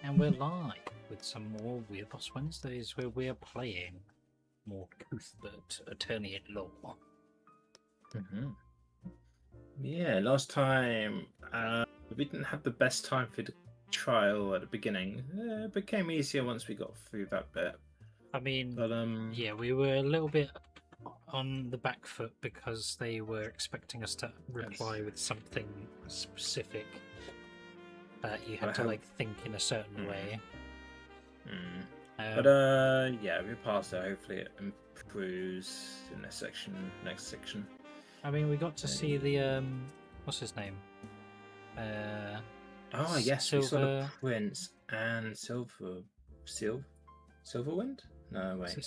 And we're live with some more Weeaboss Wednesdays where we're playing more Cuthbert, Attorney at Law. Yeah, last time we didn't have the best time for the trial at the beginning. It became easier once we got through that bit. I mean, But yeah, we were a little bit on the back foot because they were expecting us to reply with something specific that you had to like think in a certain way. But yeah, we passed it. Hopefully it improves in this section, next section. I mean, we got to see the what's his name? Oh yes, we saw the Prince and Silverwind. No wait,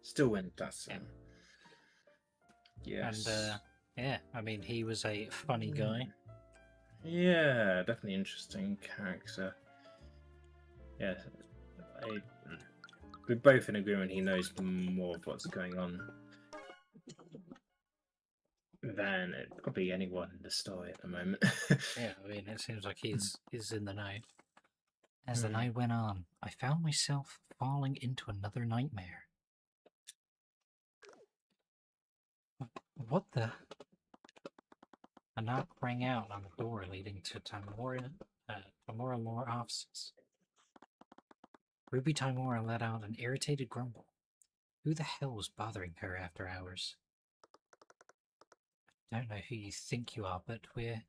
Stillwind. That's yes. And yeah, I mean, he was a funny guy. Yeah, definitely interesting character. Yeah, we're both in agreement. He knows more of what's going on than probably anyone in the story at the moment. Yeah, I mean, it seems like he's in the know. As the night went on, I found myself falling into another nightmare. What the? A knock rang out on the door leading to Timora Lore offices. Ruby Timora let out an irritated grumble. Who the hell was bothering her after hours? I don't know who you think you are, but we're...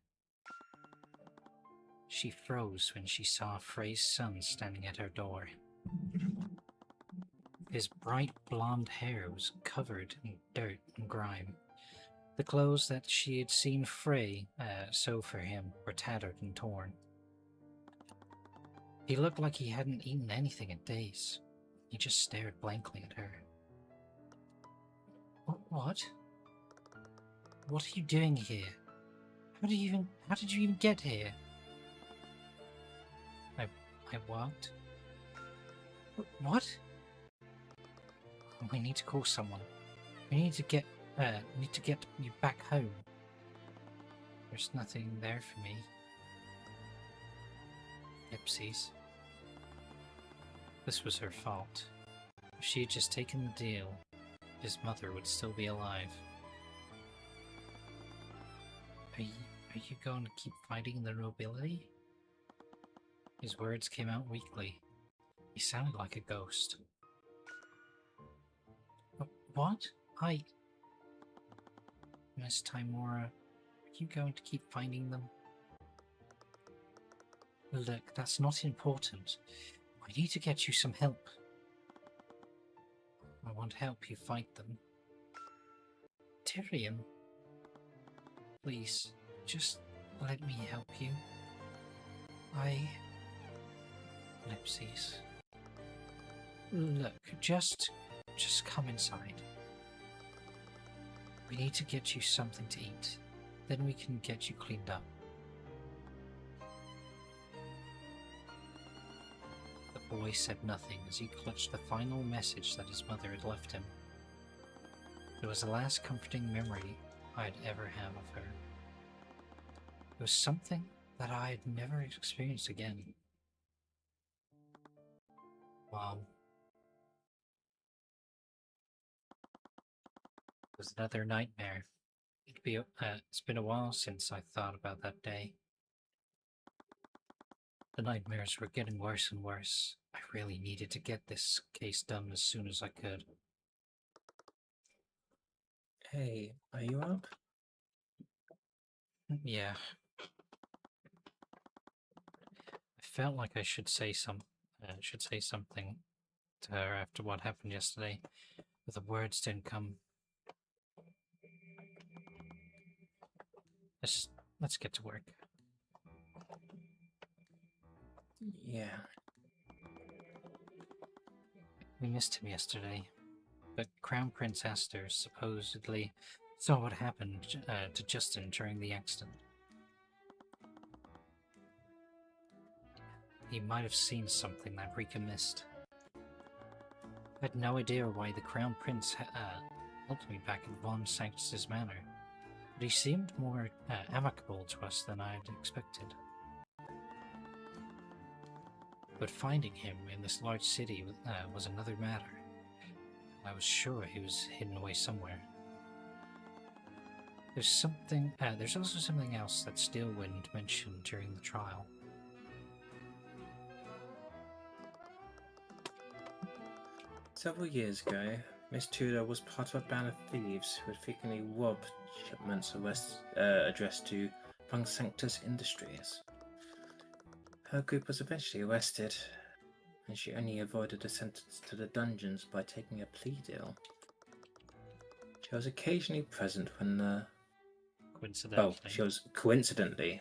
She froze when she saw Frey's son standing at her door. His bright blonde hair was covered in dirt and grime. The clothes that she had seen Frey sew for him were tattered and torn. He looked like he hadn't eaten anything in days. He just stared blankly at her. What? What are you doing here? How did you even get here? I walked. What? We need to call someone. We need to get you back home. There's nothing there for me. Ipsies. This was her fault. If she had just taken the deal, his mother would still be alive. Are you going to keep fighting the nobility? His words came out weakly. He sounded like a ghost. What? Miss Timora, are you going to keep finding them? Look, that's not important. I need to get you some help. I want to help you fight them. Tyrion, please, just let me help you. Ellipses. Look, just come inside. We need to get you something to eat. Then we can get you cleaned up. The boy said nothing as he clutched the final message that his mother had left him. It was the last comforting memory I'd ever have of her. It was something that I had never experienced again. Mom. It was another nightmare. It's been a while since I thought about that day. The nightmares were getting worse and worse. I really needed to get this case done as soon as I could. Hey, are you up? Yeah. I felt like I should say something to her after what happened yesterday, but the words didn't come. Let's get to work. Yeah. We missed him yesterday, but Crown Prince Aster supposedly saw what happened to Justin during the accident. He might have seen something that Rika missed. I had no idea why the Crown Prince helped me back at Von Sanctus's manor, but he seemed more amicable to us than I had expected. But finding him in this large city was another matter. I was sure he was hidden away somewhere. There's also something else that Steelwind mentioned during the trial. Several years ago, Miss Tudor was part of a band of thieves who had frequently robbed shipments addressed to Fung Sanctus Industries. Her group was eventually arrested, and she only avoided a sentence to the dungeons by taking a plea deal. She was occasionally present when the... Coincidentally.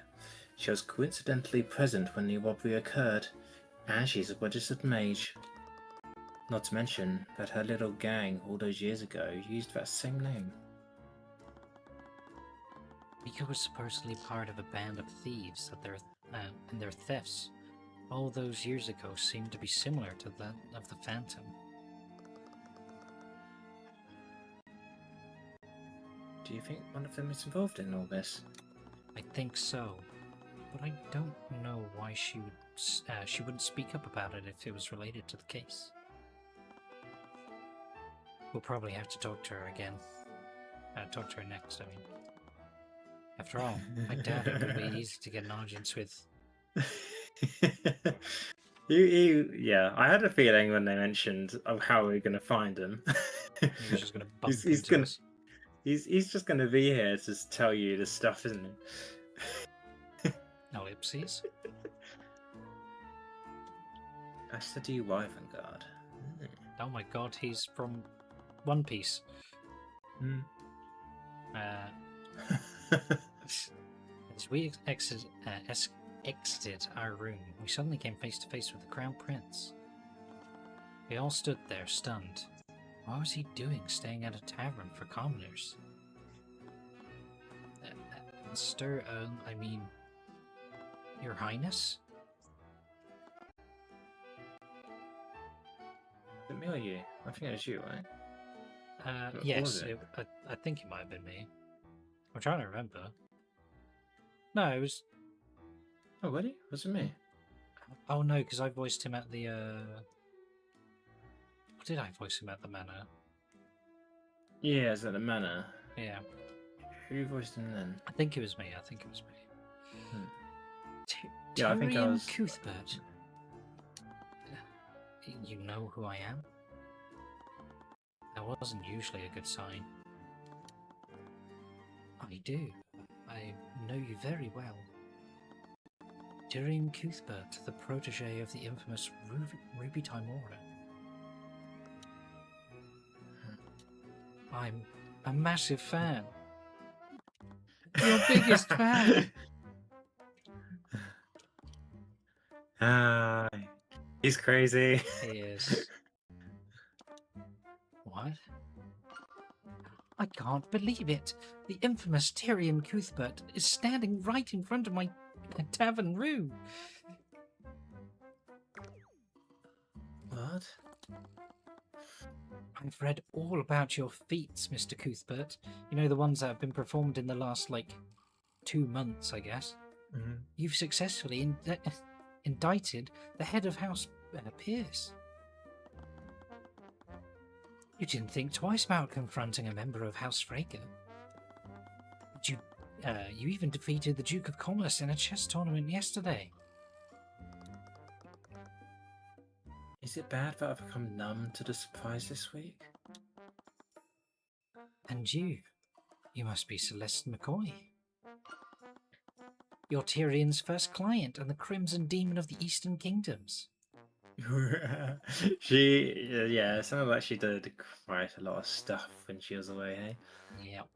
She was coincidentally present when the robbery occurred, and she's a registered mage. Not to mention that her little gang all those years ago used that same name. Mika was supposedly part of a band of thieves and their thefts all those years ago seemed to be similar to that of the Phantom. Do you think one of them is involved in all this? I think so, but I don't know why she wouldn't speak up about it if it was related to the case. We'll probably have to talk to her again. Talk to her next, I mean. After all, I doubt it would be easy to get an audience with. Yeah, I had a feeling when they mentioned of how we're going to find him. He was just going to bump into us. He's just going to be here to just tell you this stuff, isn't he? Ellipses. That's the D. Wyvern. Oh my god, he's from One Piece. As we exited our room, we suddenly came face to face with the Crown Prince. We all stood there, stunned. What was he doing staying at a tavern for commoners? I mean, Your Highness? Was it me or you? I think it was you, right? Yes, I think it might have been me. I'm trying to remember. No, it was... Oh, really? Was it me? Oh no, because I voiced him at the, What did I voice him at the manor? Yeah, it's at the manor. Yeah. Who voiced him then? I think it was me, Yeah, I think I was... Cuthbert. You know who I am? That wasn't usually a good sign. I do. I know you very well. Tyrion Cuthbert, the protege of the infamous Ruby Timora. I'm a massive fan. Your biggest fan! He's crazy. He is. What? I can't believe it. The infamous Tyrion Cuthbert is standing right in front of my tavern room. What? I've read all about your feats, Mr. Cuthbert. You know, the ones that have been performed in the last, 2 months, I guess. Mm-hmm. You've successfully indicted the head of House Pierce. You didn't think twice about confronting a member of House Freyger. You even defeated the Duke of Commerce in a chess tournament yesterday. Is it bad that I've become numb to the surprise this week? And you must be Celeste McCoy. You're Tyrion's first client and the Crimson Demon of the Eastern Kingdoms. Yeah, sounded like she did quite a lot of stuff when she was away, hey? Yep.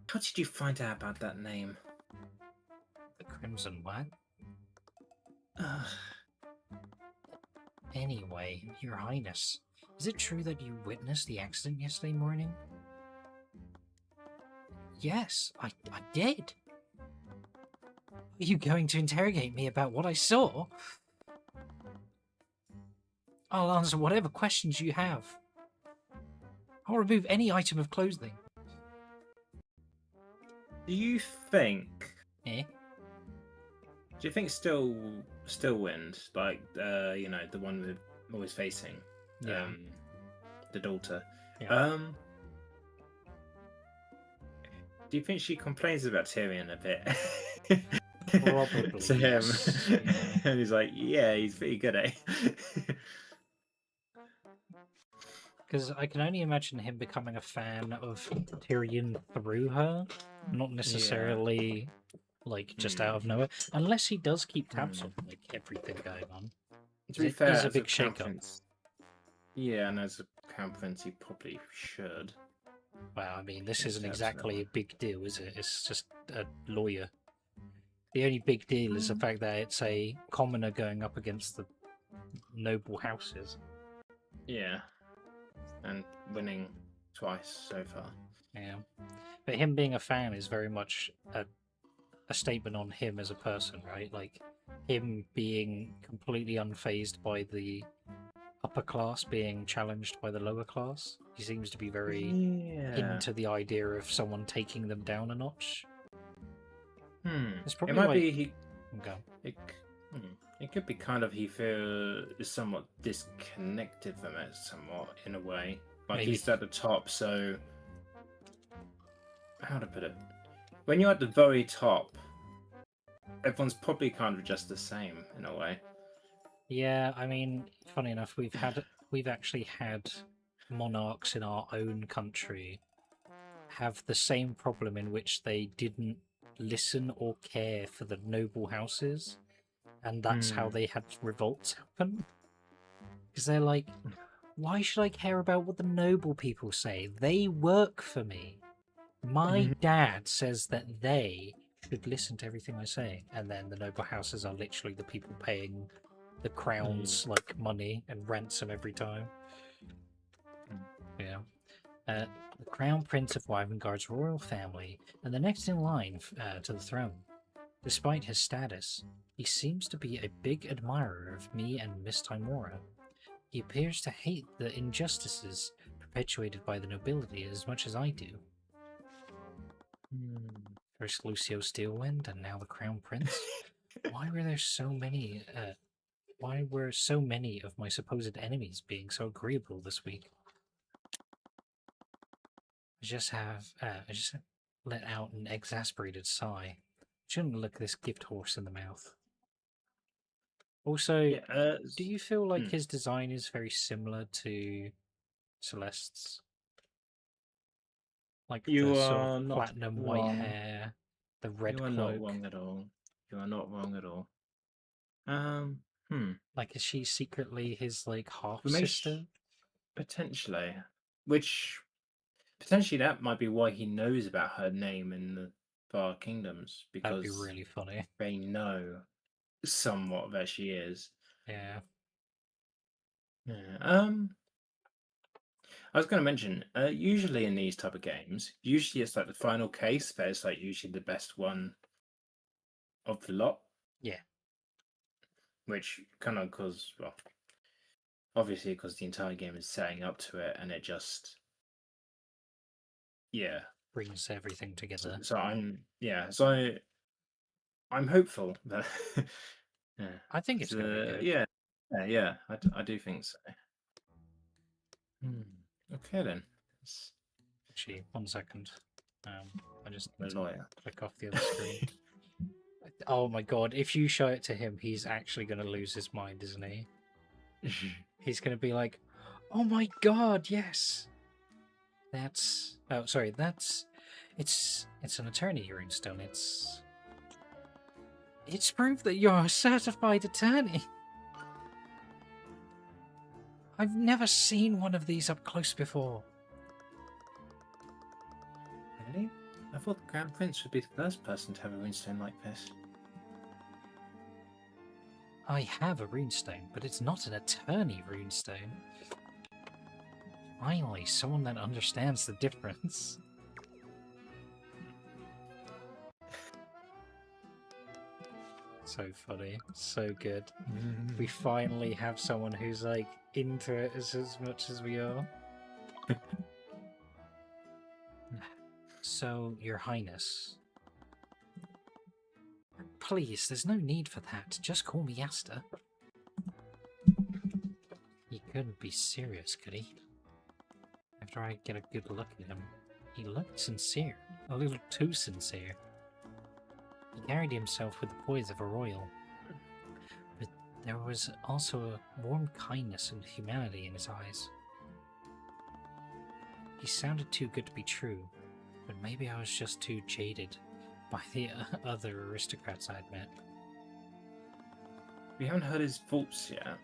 How did you find out about that name? The Crimson what? Ugh. Anyway, Your Highness, is it true that you witnessed the accident yesterday morning? Yes, I did. Are you going to interrogate me about what I saw? I'll answer whatever questions you have. I'll remove any item of clothing. Do you think Eh? Do you think still wind, like you know, the one we're always facing, Yeah. the daughter? Yeah. Do you think she complains about Tyrion a bit? Probably, To him, yes. Yeah. and he's like, "Yeah, he's pretty good, eh?" Because I can only imagine him becoming a fan of Tyrion through her, not Yeah. necessarily like just out of nowhere. Unless he does keep tabs on like everything going on. To be It fair, is a as a big crown shake-up. prince, yeah, and as a crown prince, he probably should. Well, I mean, this Get isn't tabs on exactly a everyone. big deal, is it? It's just a lawyer. The only big deal is the fact that it's a commoner going up against the noble houses. Yeah, and winning twice so far. Yeah. But him being a fan is very much a statement on him as a person, right? Like him being completely unfazed by the upper class being challenged by the lower class. He seems to be very Yeah. into the idea of someone taking them down a notch. It's It probably might why. be he. Go. It, it could be kind of he feels somewhat disconnected from it, somewhat in a way. Like Maybe. he's at the top, so how to put it? When you're at the very top, everyone's probably kind of just the same in a way. Yeah, I mean, funny enough, we've actually had monarchs in our own country have the same problem in which they didn't listen or care for the noble houses, and that's how they had revolts happen. Because they're like, why should I care about what the noble people say? They work for me. My dad says that they should listen to everything I say, and then the noble houses are literally the people paying the crown's like money and ransom every time. Yeah. The Crown Prince of Wyvernguard's royal family, and the next in line to the throne. Despite his status, he seems to be a big admirer of me and Miss Timora. He appears to hate the injustices perpetuated by the nobility as much as I do. First Lucio Steelwind, and now the Crown Prince. Why were there so many? Why were so many of my supposed enemies being so agreeable this week? I just let out an exasperated sigh. Shouldn't look this gift horse in the mouth. Also, Yeah. do you feel like his design is very similar to Celeste's? Like the You sort of are not platinum white wrong. hair, the red You are not cloak. wrong at all. You are not wrong at all. Um. Like, is she secretly his like half We sister? potentially, which potentially that might be why he knows about her name in the Far Kingdoms That'd be because really funny. they know somewhat that she is. Yeah. Yeah. I was going to mention, usually in these type of games, usually it's like the final case that is like usually the best one of the lot. Yeah. Which kind of because, well, obviously because the entire game is setting up to it, and it just, yeah. Brings everything together. So I'm hopeful that, yeah. I think it's going to be good. Yeah, I do think so. Okay then. Actually, 1 second. I just A need to lawyer. click off the other screen. Oh my god, if you show it to him, he's actually going to lose his mind, isn't he? He's going to be like, oh my god, yes! That's... Oh, sorry, that's... It's an attorney runestone. It's proof that you're a certified attorney. I've never seen one of these up close before. Really? I thought the Crown Prince would be the first person to have a runestone like this. I have a runestone, but it's not an attorney runestone. Finally, someone that understands the difference. So funny, so good. We finally have someone who's like into it as much as we are. So, Your Highness, please, there's no need for that. Just call me Asta. He couldn't be serious, could he? After I get a good look at him, he looked sincere. A little too sincere. He carried himself with the poise of a royal. But there was also a warm kindness and humanity in his eyes. He sounded too good to be true, but maybe I was just too jaded by the other aristocrats I'd met. We haven't heard his faults yet.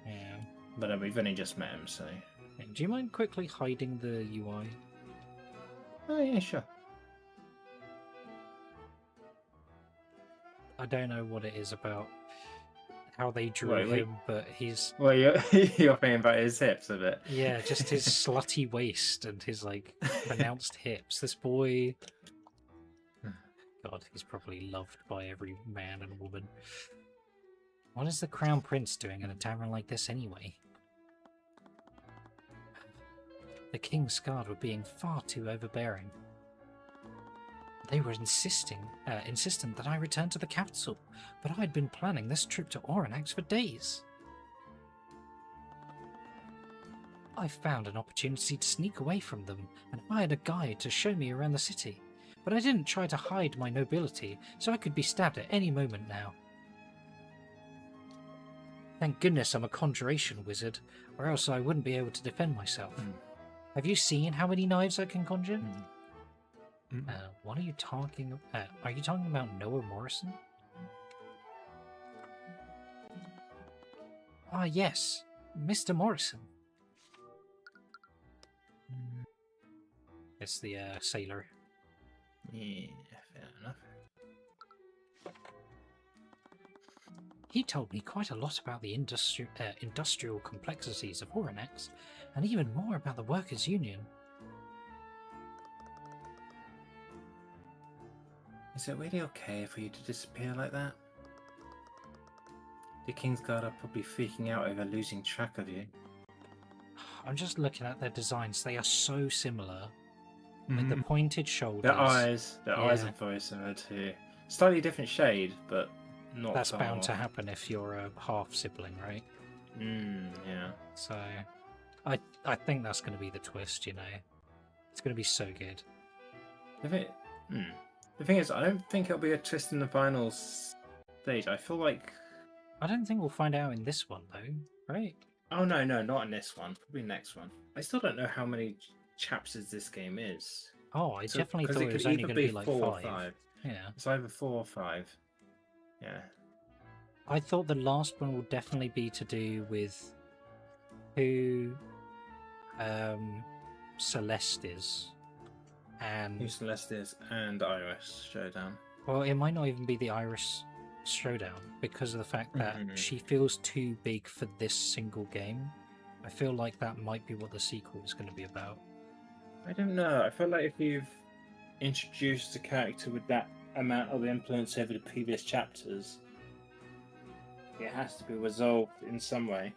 Yeah. But we've only just met him, so... Do you mind quickly hiding the UI? Oh, yeah, sure. I don't know what it is about how they drew him, but he's... Well, you're thinking about his hips a bit. Yeah, just his slutty waist and his, like, pronounced hips. This boy... God, he's probably loved by every man and woman. What is the Crown Prince doing in a tavern like this anyway? The King's Guard were being far too overbearing. They were insistent that I return to the capital, but I'd been planning this trip to Oranax for days. I found an opportunity to sneak away from them and hired a guide to show me around the city, but I didn't try to hide my nobility, so I could be stabbed at any moment now. Thank goodness I'm a conjuration wizard, or else I wouldn't be able to defend myself. Have you seen how many knives I can conjure? What are you talking about? Are you talking about Noah Morrison? Ah, yes, Mr. Morrison. It's the sailor. Yeah, fair enough. He told me quite a lot about the industrial complexities of Oranax, and even more about the Workers' Union. Is it really okay for you to disappear like that? The King's Guard are probably freaking out over losing track of you. I'm just looking at their designs. They are so similar. Like the pointed shoulders. Their eyes and voice are too. Slightly different shade, but not. That's bound to happen if you're a half sibling, right? Yeah. So, I think that's going to be the twist. You know, it's going to be so good. The thing is, I don't think it'll be a twist in the final stage. I feel like I don't think we'll find out in this one though, right? Oh no, not in this one. Probably next one. I still don't know how many chapters this game is. Oh, I definitely thought it was only going to be like 4 or 5. 5. Yeah. It's either 4 or 5. Yeah. I thought the last one will definitely be to do with who Celeste is. And Who Celeste is and Iris Showdown. Well, it might not even be the Iris Showdown because of the fact that she feels too big for this single game. I feel like that might be what the sequel is going to be about. I don't know. I feel like if you've introduced a character with that amount of influence over the previous chapters, it has to be resolved in some way.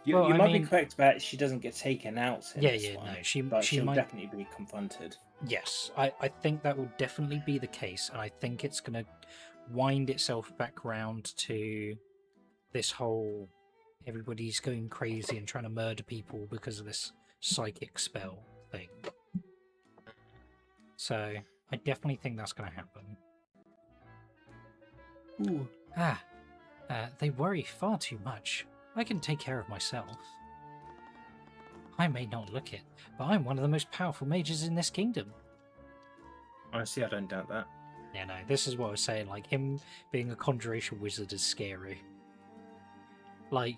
You might be correct about she doesn't get taken out in this one, but she'll definitely be confronted. Yes, I think that will definitely be the case, and I think it's going to wind itself back round to this whole everybody's going crazy and trying to murder people because of this psychic spell thing. So I definitely think that's going to happen. Ooh. They worry far too much. I can take care of myself. I may not look it, but I'm one of the most powerful mages in this kingdom. Honestly, I don't doubt that. Yeah, no, this is what I was saying. Like, him being a conjuration wizard is scary. Like,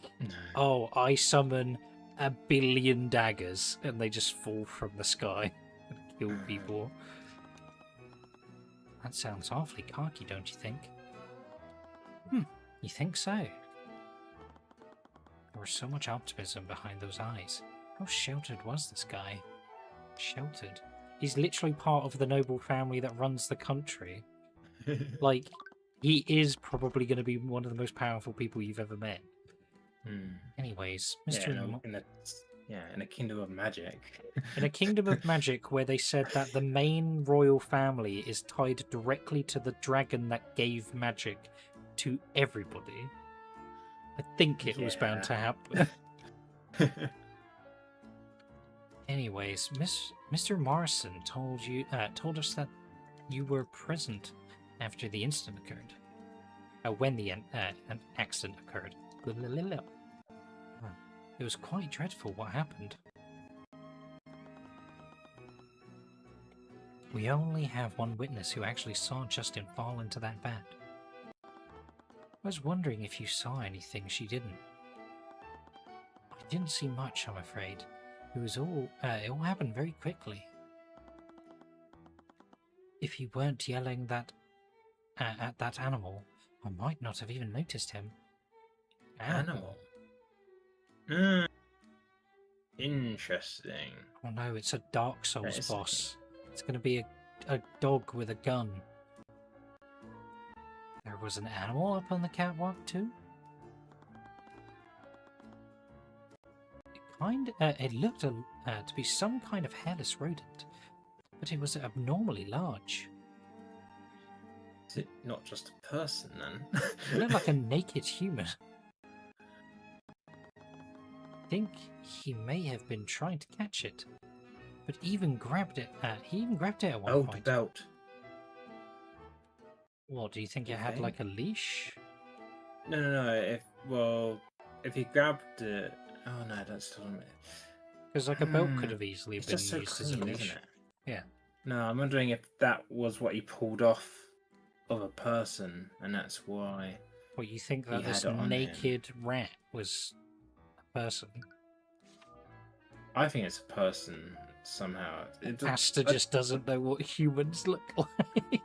oh, I summon 1 billion daggers and they just fall from the sky and kill people. That sounds awfully cocky, don't you think? You think so? There was so much optimism behind those eyes. How sheltered was this guy? Sheltered? He's literally part of the noble family that runs the country. Like, he is probably going to be one of the most powerful people you've ever met. Anyways, Mr. Yeah, in a kingdom of magic. In a kingdom of magic where they said that the main royal family is tied directly to the dragon that gave magic to everybody. I think it was bound to happen. Anyways, Mr. Morrison told us that you were present after the incident occurred. When the an accident occurred. It was quite dreadful what happened. We only have one witness who actually saw Justin fall into that vat. I was wondering if you saw anything she didn't. I didn't see much, I'm afraid. It all happened very quickly. If you weren't yelling that at that animal, I might not have even noticed him. Animal? Interesting. Oh no, it's a Dark Souls boss. It's going to be a dog with a gun. There was an animal up on the catwalk too? It looked to be some kind of hairless rodent, but it was abnormally large. Is it not just a person then? It looked like a naked human. I think he may have been trying to catch it, but he even grabbed it at one point. Belt. What, do you think it had like a leash? No. If he grabbed it, oh no, that's still. Because like a belt could have easily it's been just so used clean, as a leash. isn't it? Yeah. No, I'm wondering if that was what he pulled off of a person, and that's why. Well, you think that He had this it on naked rat was a person? I think it's a person somehow. Pastor just doesn't know what humans look like.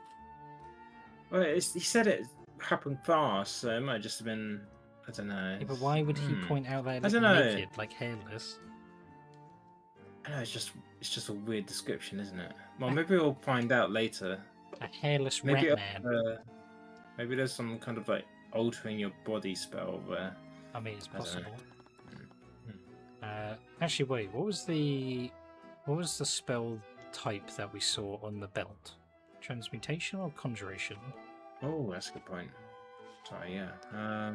Well, he said it happened fast, so it might just have been. I don't know. Yeah, but why would he point out that I don't know. naked, like hairless? I know it's just a weird description, isn't it? Well, maybe we'll find out later. A hairless Maybe rat man. Maybe there's some kind of like altering your body spell where. I mean, it's possible. Hmm. Actually, wait. What was the spell type that we saw on the belt? Transmutation or conjuration? Oh, that's a good point. Sorry, yeah.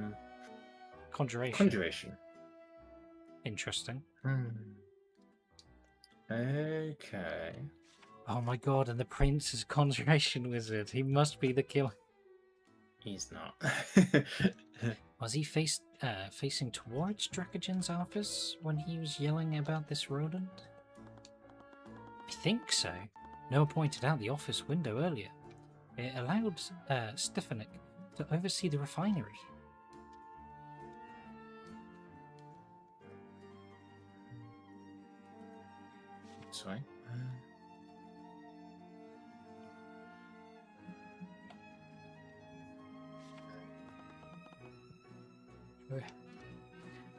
Conjuration. Conjuration. Interesting. Okay. Oh my god, and the prince is a conjuration wizard. He must be the killer. He's not. Was he facing towards Dracogen's office when he was yelling about this rodent? I think so. Noah pointed out the office window earlier. It allowed Stefanik to oversee the refinery. Sorry.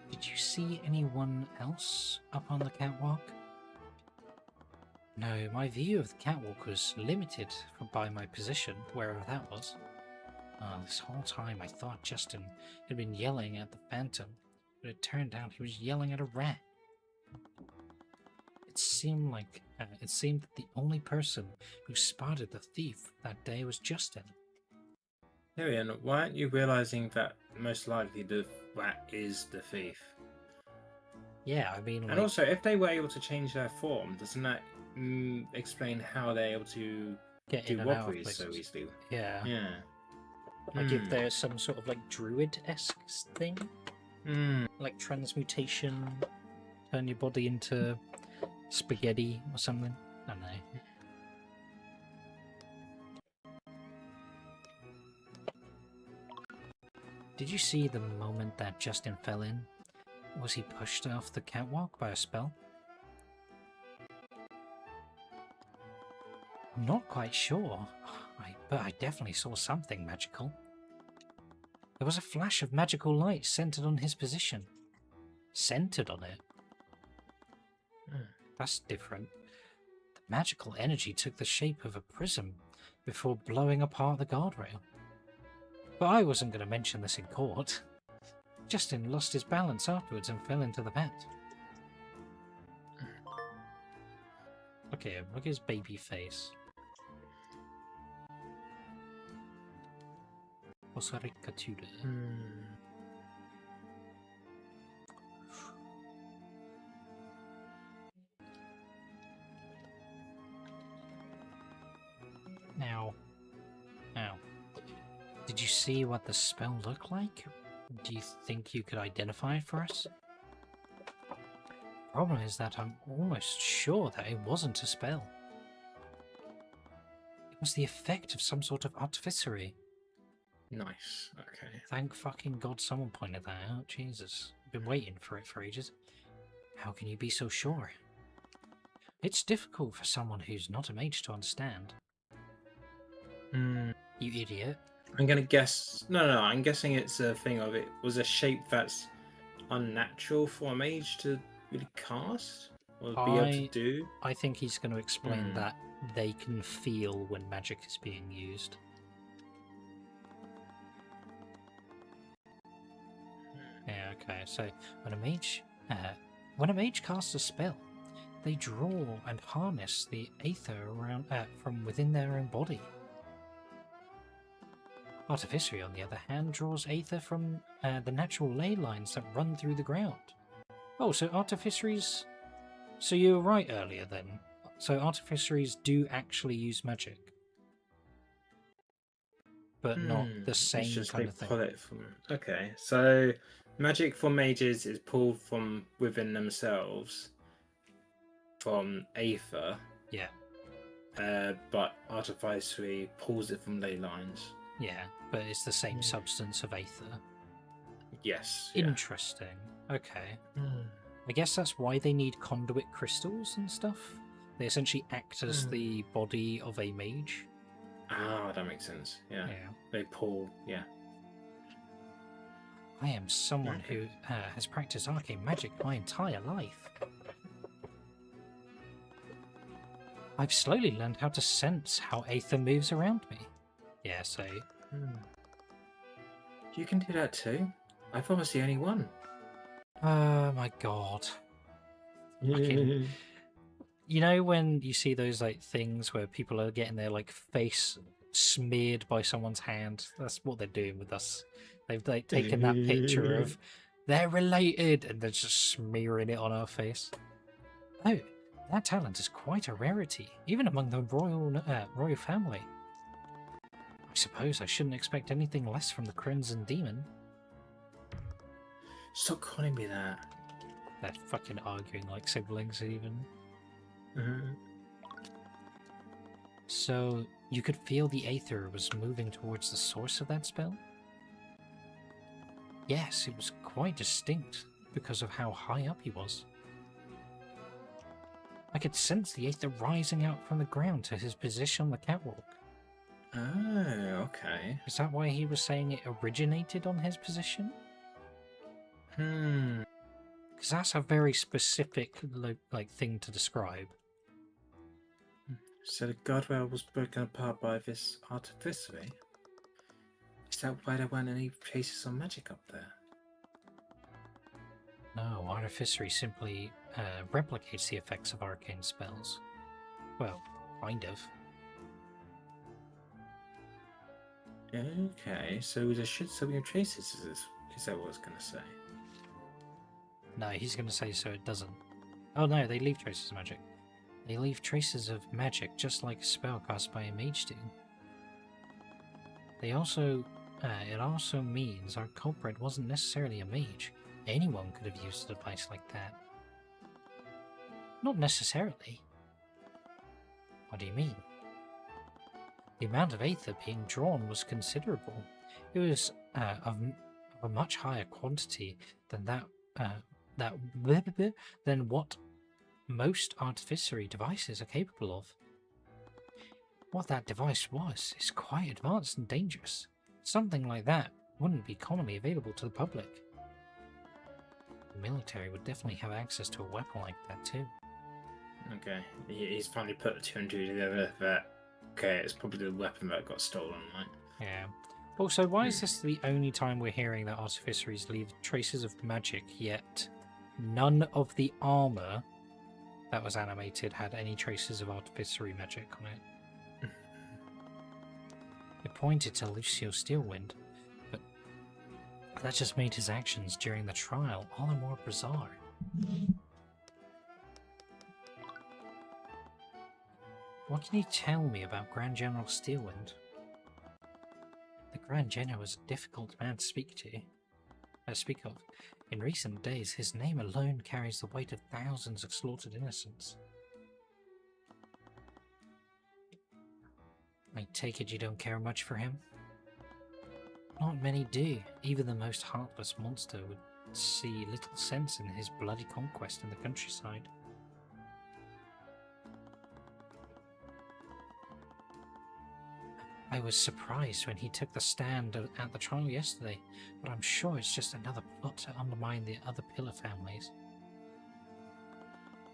Did you see anyone else up on the catwalk? No, my view of the catwalk was limited by my position, wherever that was. This whole time I thought Justin had been yelling at the phantom, but it turned out he was yelling at a rat. It seemed that the only person who spotted the thief that day was Justin. Tyrion, why aren't you realizing that most likely the rat is the thief? Yeah, I mean, and also, if they were able to change their form, doesn't that explain how they're able to get do in and out of robberies so places. easily? Yeah. Yeah. Like if there's some sort of like druid-esque thing, like transmutation, turn your body into spaghetti or something. I don't know. Did you see the moment that Justin fell in? Was he pushed off the catwalk by a spell? I'm not quite sure, but I definitely saw something magical. There was a flash of magical light centered on his position. Centered on it? That's different. The magical energy took the shape of a prism before blowing apart the guardrail. But I wasn't going to mention this in court. Justin lost his balance afterwards and fell into the vat. Look at him. Look at his baby face. Osarikatura. Now, did you see what the spell looked like? Do you think you could identify it for us? Problem is that I'm almost sure that it wasn't a spell. It was the effect of some sort of artificery. Nice. Okay. Thank fucking God someone pointed that out. Jesus. I've been waiting for it for ages. How can you be so sure? It's difficult for someone who's not a mage to understand. You idiot. I'm gonna guess. No, I'm guessing it's a thing of it was a shape that's unnatural for a mage to really cast or be able to do. I think he's going to explain that they can feel when magic is being used. Yeah, okay. So when a mage casts a spell, they draw and harness the aether around from within their own body. Artificery, on the other hand, draws aether from the natural ley lines that run through the ground. Oh, so artificeries... So you were right earlier then. So artificeries do actually use magic. But not the same kind of thing. Pull it from... Okay, so magic for mages is pulled from within themselves from aether. Yeah. But artificery pulls it from ley lines. Yeah, but it's the same substance of aether. Yes. Interesting. Okay. I guess that's why they need conduit crystals and stuff. They essentially act as the body of a mage. Ah, that makes sense. Yeah. They pull, I am someone who has practiced arcane magic my entire life. I've slowly learned how to sense how aether moves around me. Yeah, so... You can do that too? I thought I was the only one. Oh my god. You know when you see those like things where people are getting their like face smeared by someone's hand? That's what they're doing with us. They've like taken that picture of they're related and they're just smearing it on our face. Oh, that talent is quite a rarity, even among the royal family. I suppose I shouldn't expect anything less from the Crimson Demon. Stop calling me that. They're fucking arguing like siblings even. So, you could feel the aether was moving towards the source of that spell? Yes, it was quite distinct because of how high up he was. I could sense the aether rising out from the ground to his position on the catwalk. Oh, okay. Is that why he was saying it originated on his position? Because that's a very specific like thing to describe. So the guardrail was broken apart by this artificery? Is that why there weren't any traces of magic up there? No, artificery simply replicates the effects of arcane spells. Well, kind of. Okay, so there should still be traces, is that what I was going to say? No, he's going to say so it doesn't. Oh no, they leave traces of magic. They leave traces of magic just like a spell cast by a mage do. They also, it also means our culprit wasn't necessarily a mage. Anyone could have used a device like that. Not necessarily. What do you mean? The amount of aether being drawn was considerable. It was of a much higher quantity than than what most artificery devices are capable of. What that device was is quite advanced and dangerous. Something like that wouldn't be commonly available to the public. The military would definitely have access to a weapon like that too. Okay, he's finally put two and two together that, okay, it's probably the weapon that got stolen, right? Yeah. Also, why is this the only time we're hearing that artificeries leave traces of magic, yet none of the armor that was animated had any traces of artificery magic on it. It pointed to Lucio Steelwind, but that just made his actions during the trial all the more bizarre. What can you tell me about Grand General Steelwind? The Grand General was a difficult man to speak of. In recent days, his name alone carries the weight of thousands of slaughtered innocents. I take it you don't care much for him? Not many do. Even the most heartless monster would see little sense in his bloody conquest in the countryside. I was surprised when he took the stand at the trial yesterday, but I'm sure it's just another plot to undermine the other Pillar families.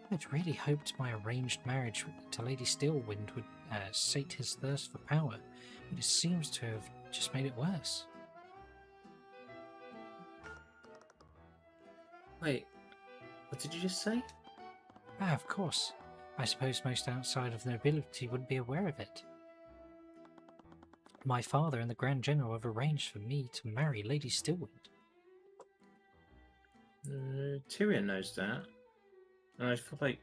I'd really hoped my arranged marriage to Lady Steelwind would sate his thirst for power, but it seems to have just made it worse. Wait, what did you just say? Ah, of course. I suppose most outside of the nobility wouldn't be aware of it. My father and the Grand General have arranged for me to marry Lady Steelwind. Tyrion knows that. And I feel like...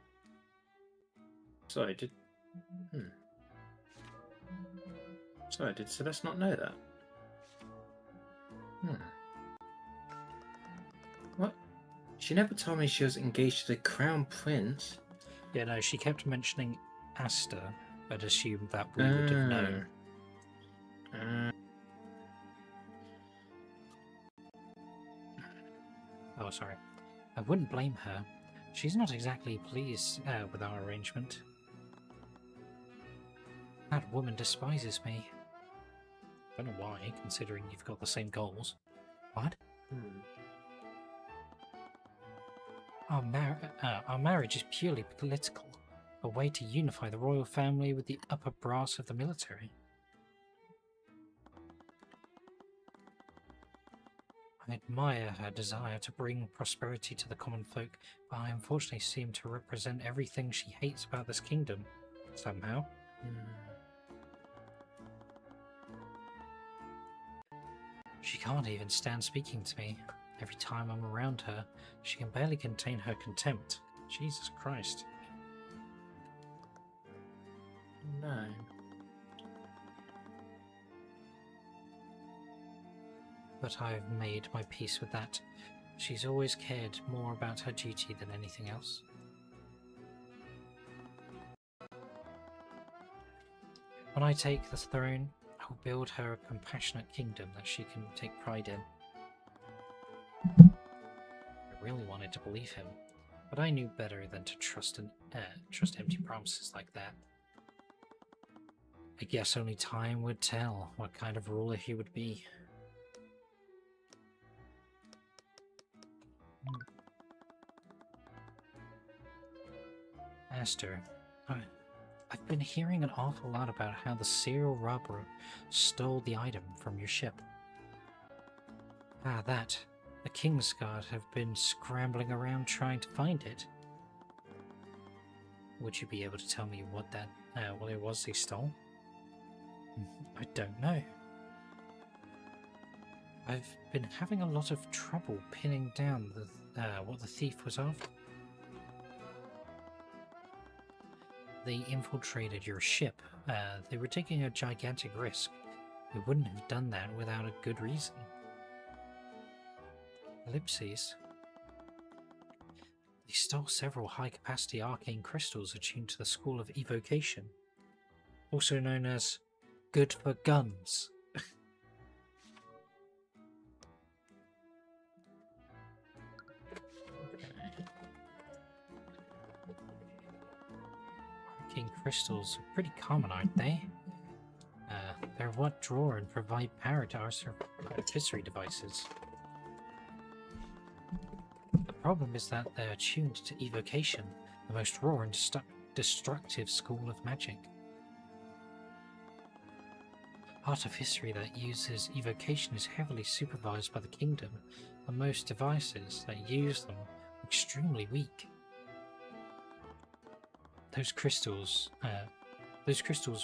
Sorry, did... Sorry, did Celeste not know that? What? She never told me she was engaged to the Crown Prince. Yeah, no, she kept mentioning Asta, but assumed that we would have known. Oh, sorry. I wouldn't blame her. She's not exactly pleased with our arrangement. That woman despises me. Don't know why, considering you've got the same goals. What? Our marriage is purely political, a way to unify the royal family with the upper brass of the military. I admire her desire to bring prosperity to the common folk, but I unfortunately seem to represent everything she hates about this kingdom, somehow. She can't even stand speaking to me. Every time I'm around her, she can barely contain her contempt. Jesus Christ. No. But I've made my peace with that. She's always cared more about her duty than anything else. When I take the throne, I will build her a compassionate kingdom that she can take pride in. I really wanted to believe him, but I knew better than to trust empty promises like that. I guess only time would tell what kind of ruler he would be. Aster, I've been hearing an awful lot about how the serial robber stole the item from your ship. That. The Kingsguard have been scrambling around trying to find it. Would you be able to tell me what it was they stole? I don't know. I've been having a lot of trouble pinning down what the thief was after. They infiltrated your ship. They were taking a gigantic risk. They wouldn't have done that without a good reason. Ellipses. They stole several high-capacity arcane crystals attuned to the School of Evocation, also known as good for guns. Arcane crystals are pretty common, aren't they? They're what draw and provide power to our artificery devices. The problem is that they're attuned to evocation, the most raw and destructive school of magic. Artificery that uses evocation is heavily supervised by the kingdom, and most devices that use them are extremely weak. those crystals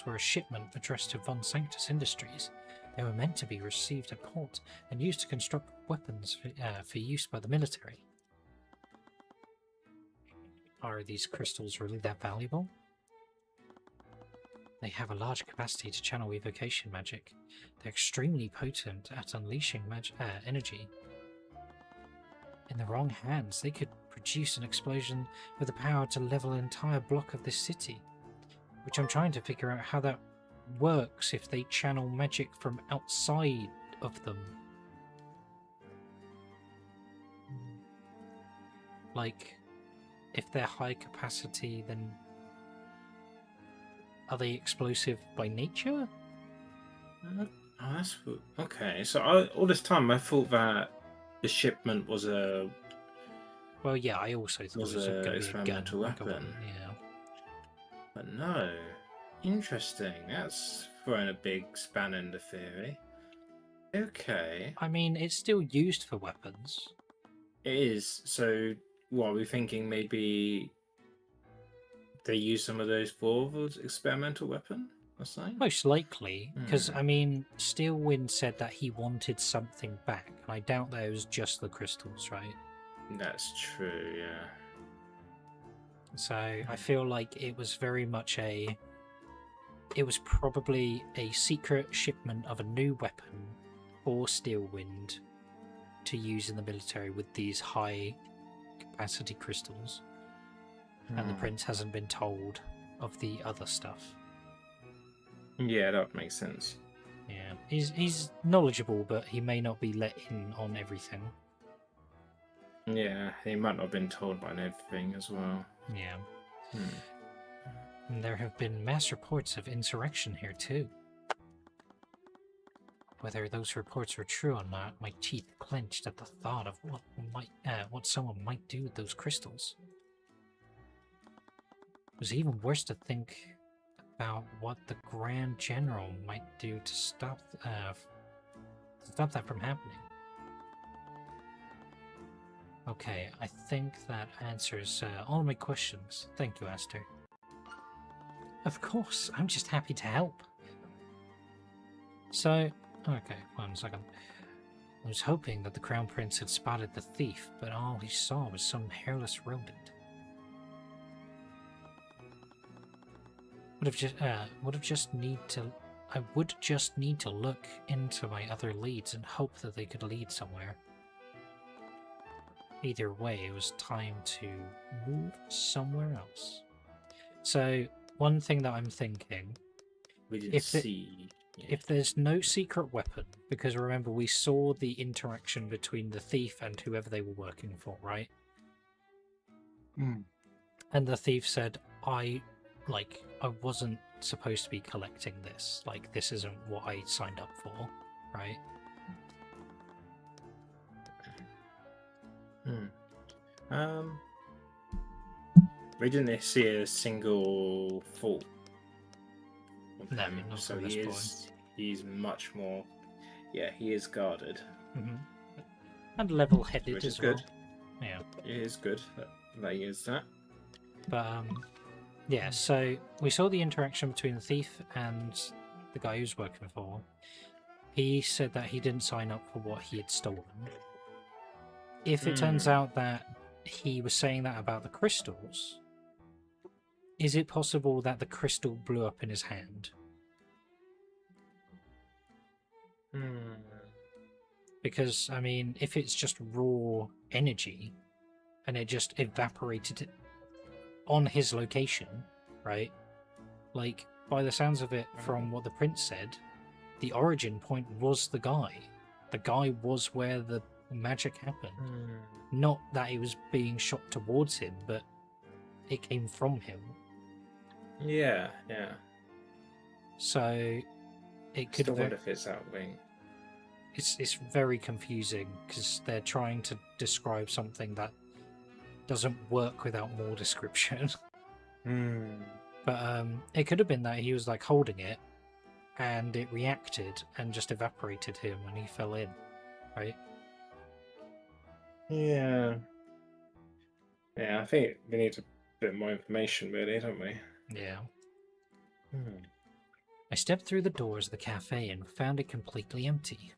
were a shipment addressed to Von Sanctus Industries. They were meant to be received at port and used to construct weapons for use by the military. Are these crystals really that valuable? They have a large capacity to channel evocation magic. They're extremely potent at unleashing energy. In the wrong hands, they could produce an explosion with the power to level an entire block of this city. Which I'm trying to figure out how that works if they channel magic from outside of them. Like, if they're high capacity, then are they explosive by nature? Okay. So all this time I thought that the shipment was a Well, yeah, I also thought it was going to be a experimental gun, like a weapon. yeah. But no. Interesting. That's throwing a big span in the theory. Okay. I mean, it's still used for weapons. It is. So, what are we thinking? Maybe they use some of those for the experimental weapon or something? Most likely, because, I mean, Steelwind said that he wanted something back, and I doubt that it was just the crystals, right? That's true, yeah. So, I feel like it was very much it was probably a secret shipment of a new weapon for Steelwind to use in the military with these high capacity crystals. And the prince hasn't been told of the other stuff. Yeah, that makes sense. Yeah, he's knowledgeable, but he may not be let in on everything. Yeah, he might not have been told by everything as well. Yeah. And there have been mass reports of insurrection here too. Whether those reports are true or not, my teeth clenched at the thought of what someone might do with those crystals. It was even worse to think about what the Grand General might do to stop that from happening. Okay, I think that answers all my questions. Thank you, Aster. Of course, I'm just happy to help. So, okay, 1 second. I was hoping that the Crown Prince had spotted the thief, but all he saw was some hairless rodent. I would just need to look into my other leads and hope that they could lead somewhere. Either way, it was time to move somewhere else. So, one thing that I'm thinking, We didn't see. if there's no secret weapon, because remember we saw the interaction between the thief and whoever they were working for, right? And the thief said, I wasn't supposed to be collecting this. Like, this isn't what I signed up for, right? We didn't see a single fault. No, not so from this point. He's much more. Yeah, he is guarded. And level-headed Which as is well. good. Yeah. It is good that he is that. But yeah, so we saw the interaction between the thief and the guy who's working for. He said that he didn't sign up for what he had stolen. If it turns out that he was saying that about the crystals, is it possible that the crystal blew up in his hand? Because, I mean, if it's just raw energy and it just evaporated on his location, right? Like, by the sounds of it, from what the prince said, the origin point was the guy. The guy was where the magic happened. Not that it was being shot towards him, but it came from him. Yeah. So it could Still wonder if it's that wing. It's very confusing because they're trying to describe something that doesn't work without more description. But it could have been that he was like holding it and it reacted and just evaporated him and he fell in, right? Yeah, I think we need to bit more information, really, don't we? Yeah. Hmm. I stepped through the doors of the cafe and found it completely empty.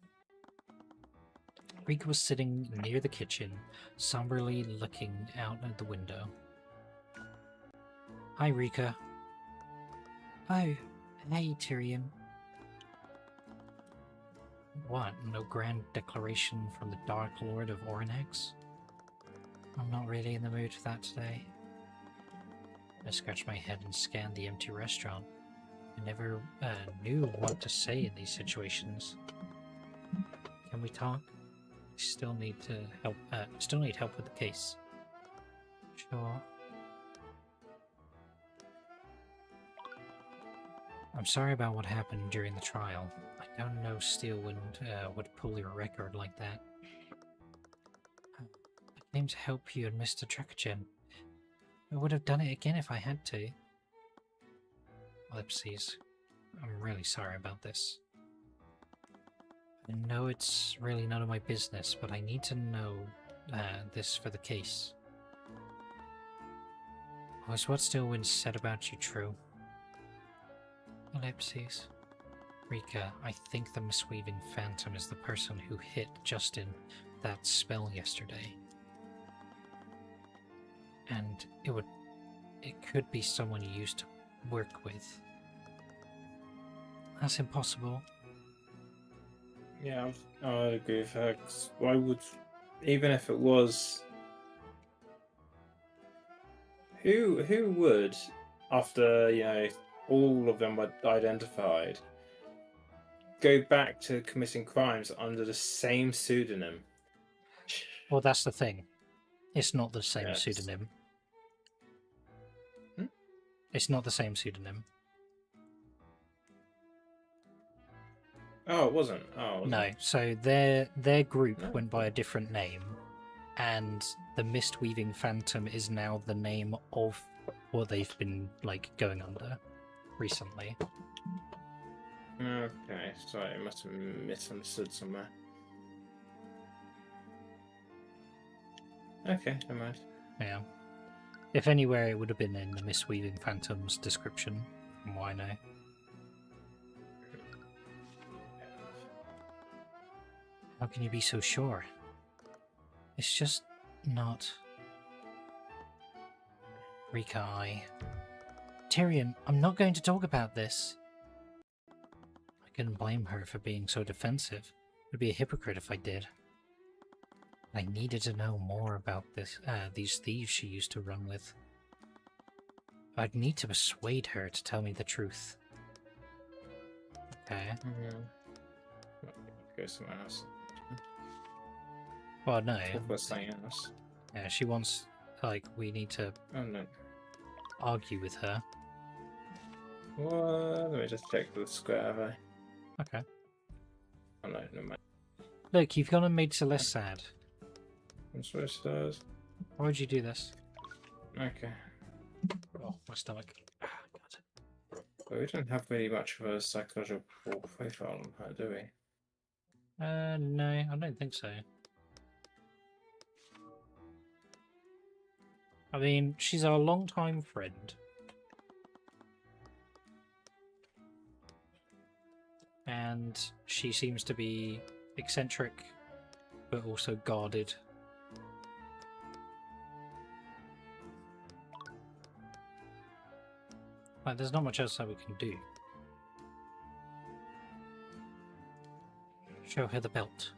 Rika was sitting near the kitchen, somberly looking out at the window. Hi, Rika. Oh, hey, Tyrion. What, no grand declaration from the Dark Lord of Oranax? I'm not really in the mood for that today. I scratched my head and scanned the empty restaurant. I never knew what to say in these situations. Can we talk? I still need to help. Still need help with the case. Sure. I'm sorry about what happened during the trial. I don't know Steelwind would pull your record like that. I came to help you and Mr. Trekagen. I would have done it again if I had to. Ellipses. I'm really sorry about this. I know it's really none of my business, but I need to know this for the case. Was what Steelwind said about you true? Ellipses. Rika, I think the misweaving phantom is the person who hit Justin with that spell yesterday. And it could be someone you used to work with. That's impossible. Yeah, I agree with her. 'Cause why would, even if it was, who would, after all of them were identified, go back to committing crimes under the same pseudonym? Well, that's the thing. It's not the same Yes. pseudonym. Hmm? It's not the same pseudonym. Oh, it wasn't. Oh, it wasn't. No, so their group No. went by a different name, and the Mistweaving Phantom is now the name of what they've been going under recently. Okay, sorry, I must have misunderstood somewhere. Okay, never mind. Yeah. If anywhere, it would have been in the Mistweaving Phantom's description, from what I know. How can you be so sure? It's just not... Rika, Tyrion, I'm not going to talk about this. I couldn't blame her for being so defensive. I'd be a hypocrite if I did. I needed to know more about these thieves she used to run with. I'd need to persuade her to tell me the truth. Okay. Go somewhere else. Well, no. Talk about something else. Yeah, she wants, we need to Oh no. argue with her. Well, let me just check the square, have I? Okay. Oh no, never mind. Look, you've gone and made Celeste sad. I'm supposed to. Why would you do this? Okay. Oh, my stomach. Ah, God. Well, we don't have really much of a psychological profile on her, do we? No, I don't think so. I mean, she's our longtime friend. And she seems to be eccentric, but also guarded. There's not much else that we can do. Show her the belt.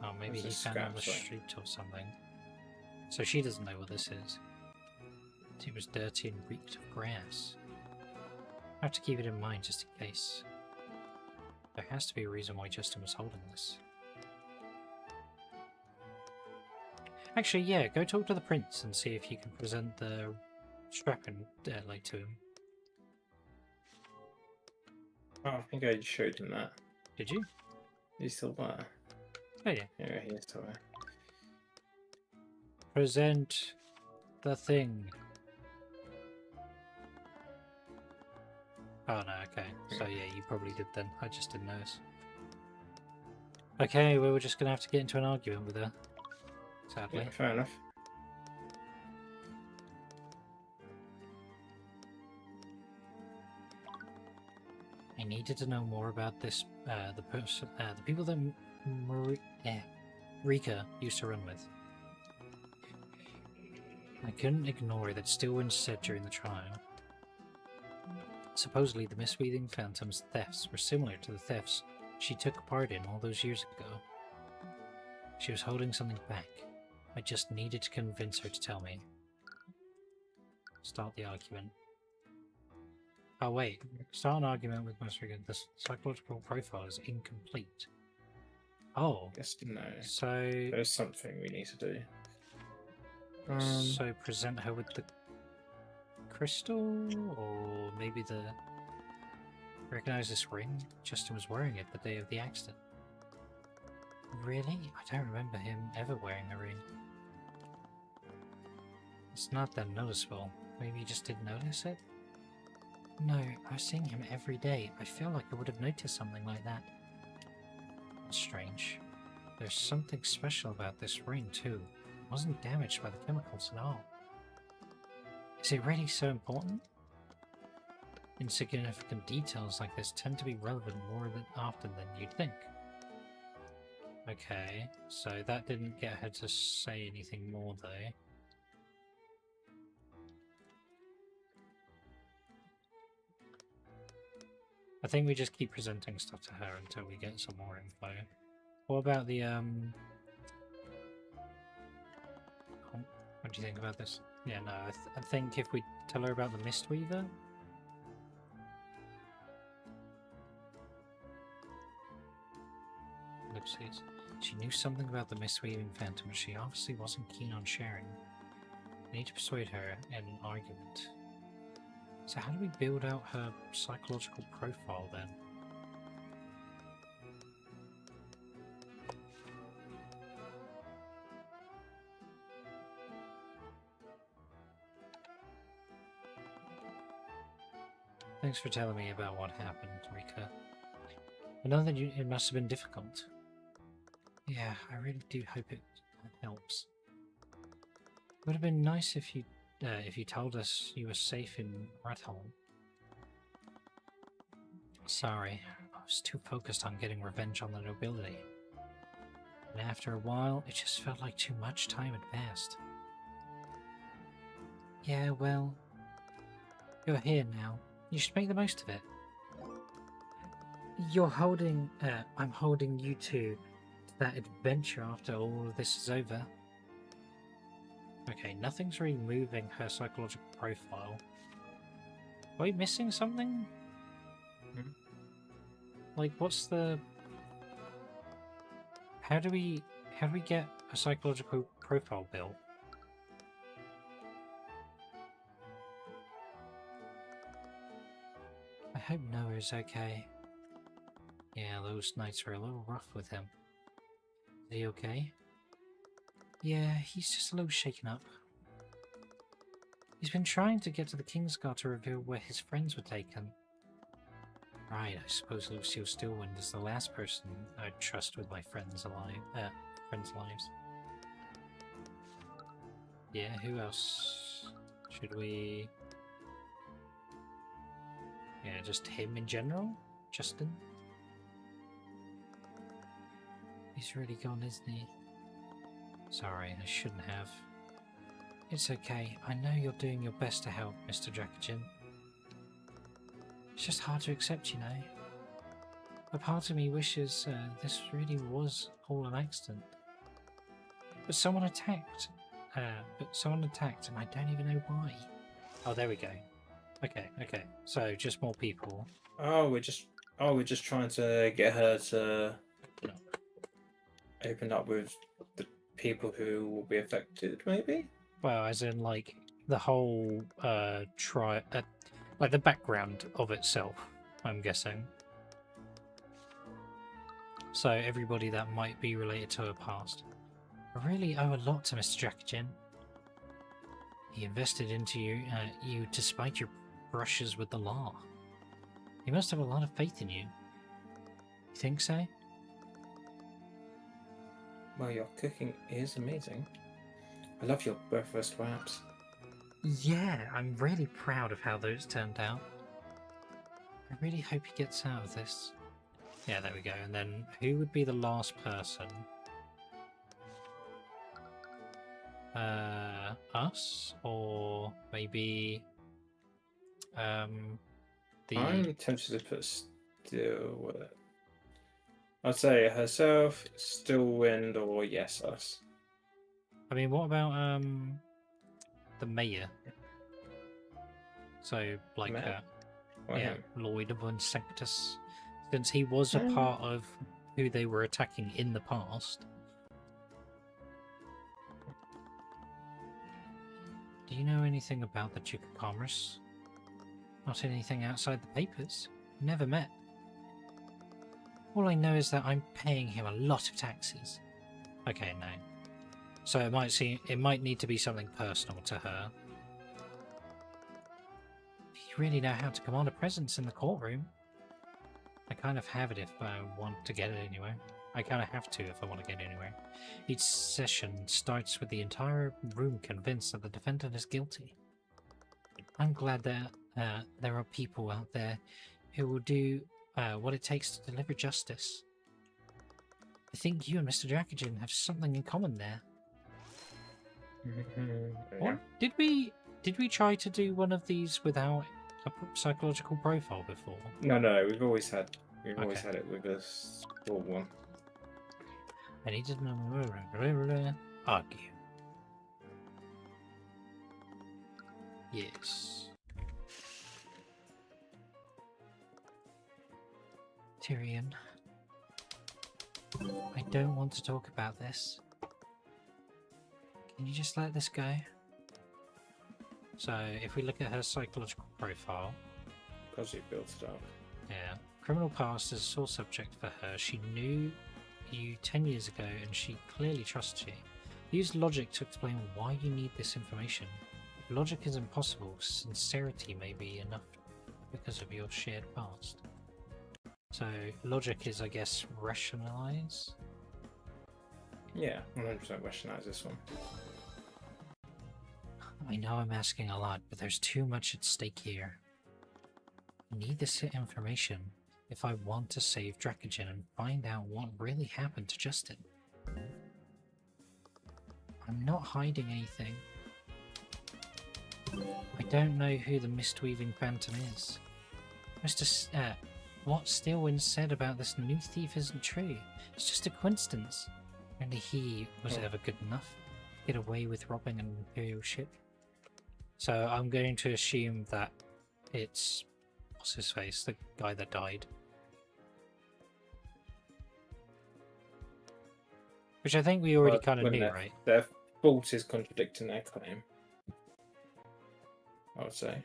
Oh, maybe he found it on the street or something. So she doesn't know what this is. It was dirty and reeked of grass. I have to keep it in mind just in case. There has to be a reason why Justin was holding this. Actually, yeah, go talk to the prince and see if you can present the strap-in to him. Oh, I think I showed him that. Did you? He's still there. Oh yeah. Yeah, he's still there. Present the thing. Oh no, okay. So yeah, you probably did then. I just didn't notice. Okay, well, we're just gonna have to get into an argument with her. sadly. Yeah, fair enough. I needed to know more about this, the people that Rika used to run with. I couldn't ignore that Stillwind said during the trial. Supposedly, the Mistweaving Phantom's thefts were similar to the thefts she took part in all those years ago. She was holding something back. I just needed to convince her to tell me. Start the argument. Oh wait, start an argument with Most Regan. The psychological profile is incomplete. Oh, Yes, no. so There's something we need to do. so present her with the crystal, or maybe the... Recognize this ring? Justin was wearing it the day of the accident. Really? I don't remember him ever wearing a ring. It's not that noticeable. Maybe he just didn't notice it? No, I was seeing him every day. I feel like I would have noticed something like that. That's strange. There's something special about this ring, too. It wasn't damaged by the chemicals at all. Is it really so important? Insignificant details like this tend to be relevant more often than you'd think. Okay, so that didn't get her to say anything more, though. I think we just keep presenting stuff to her until we get some more info. What about the, oh, what do you think about this? Yeah, no, I think if we tell her about the Mistweaver... Ellipses. She knew something about the Mistweaving Phantom, but she obviously wasn't keen on sharing. I need to persuade her in an argument. So how do we build out her psychological profile then? Thanks for telling me about what happened, Rika. I know that it must have been difficult. Yeah, I really do hope it helps. It would have been nice if you told us you were safe in Ratholm. Sorry, I was too focused on getting revenge on the nobility. And after a while, it just felt like too much time had passed. Yeah, well, you're here now. You should make the most of it. I'm holding you to that adventure after all of this is over. Okay, nothing's really moving her psychological profile. Are we missing something? Like, what's the... How do we get a psychological profile built? I hope Noah's okay. Yeah, those nights were a little rough with him. Is he okay? Yeah, he's just a little shaken up. He's been trying to get to the Kingsguard to reveal where his friends were taken. Right, I suppose Lucille Stillwind is the last person I'd trust with my friends' lives. Yeah, who else should we... Yeah, just him in general? Justin? He's really gone, isn't he? Sorry, I shouldn't have. It's okay. I know you're doing your best to help, Mr. Drakajin. It's just hard to accept, you know. A part of me wishes this really was all an accident. But someone attacked. And I don't even know why. Oh, there we go. Okay. So, just more people. We're just trying to get her to open up with the people who will be affected, maybe? Well, as in, like, the whole, like, the background of itself, I'm guessing. So, everybody that might be related to her past. I really owe a lot to Mr. Drakajin. He invested into you despite your brushes with the law. He must have a lot of faith in you. You think so? Well, your cooking is amazing. I love your breakfast wraps. Yeah, I'm really proud of how those turned out. I really hope he gets out of this. Yeah, there we go. And then who would be the last person? Us? Or maybe the I'm tempted to put still with it. I'd say herself, Stillwind, or yes, us. I mean, what about the mayor? So like Mayor? Or yeah, him? Lloyd von Sanctus. Since he was a part of who they were attacking in the past. Do you know anything about the Duke of Commerce? Not anything outside the papers. Never met. All I know is that I'm paying him a lot of taxes. Okay, no. So it might need to be something personal to her. You really know how to command a presence in the courtroom. I kind of have it if I want to get it anywhere. I kind of have to if I want to get anywhere. Each session starts with the entire room convinced that the defendant is guilty. I'm glad that there are people out there who will do what it takes to deliver justice. I think you and Mr. Dracogen have something in common there. What? Did we try to do one of these without a psychological profile before? No, we've always had it with a small one. I need to argue. Yes. Tyrion. I don't want to talk about this. Can you just let this go? So, if we look at her psychological profile... Because you built it up. Yeah. Criminal past is a sore subject for her. She knew you 10 years ago and she clearly trusts you. Use logic to explain why you need this information. If logic is impossible, sincerity may be enough because of your shared past. So, logic is, I guess, rationalize? Yeah, 100% rationalize this one. I know I'm asking a lot, but there's too much at stake here. I need this information if I want to save Dracogen and find out what really happened to Justin. I'm not hiding anything. I don't know who the Mistweaving Phantom is. What Stillwind said about this new thief isn't true. It's just a coincidence. Only he was ever good enough to get away with robbing an Imperial ship. So I'm going to assume that it's... what's his face? The guy that died. Which I think we already kind of knew, right? Their fault is contradicting their claim. I would say.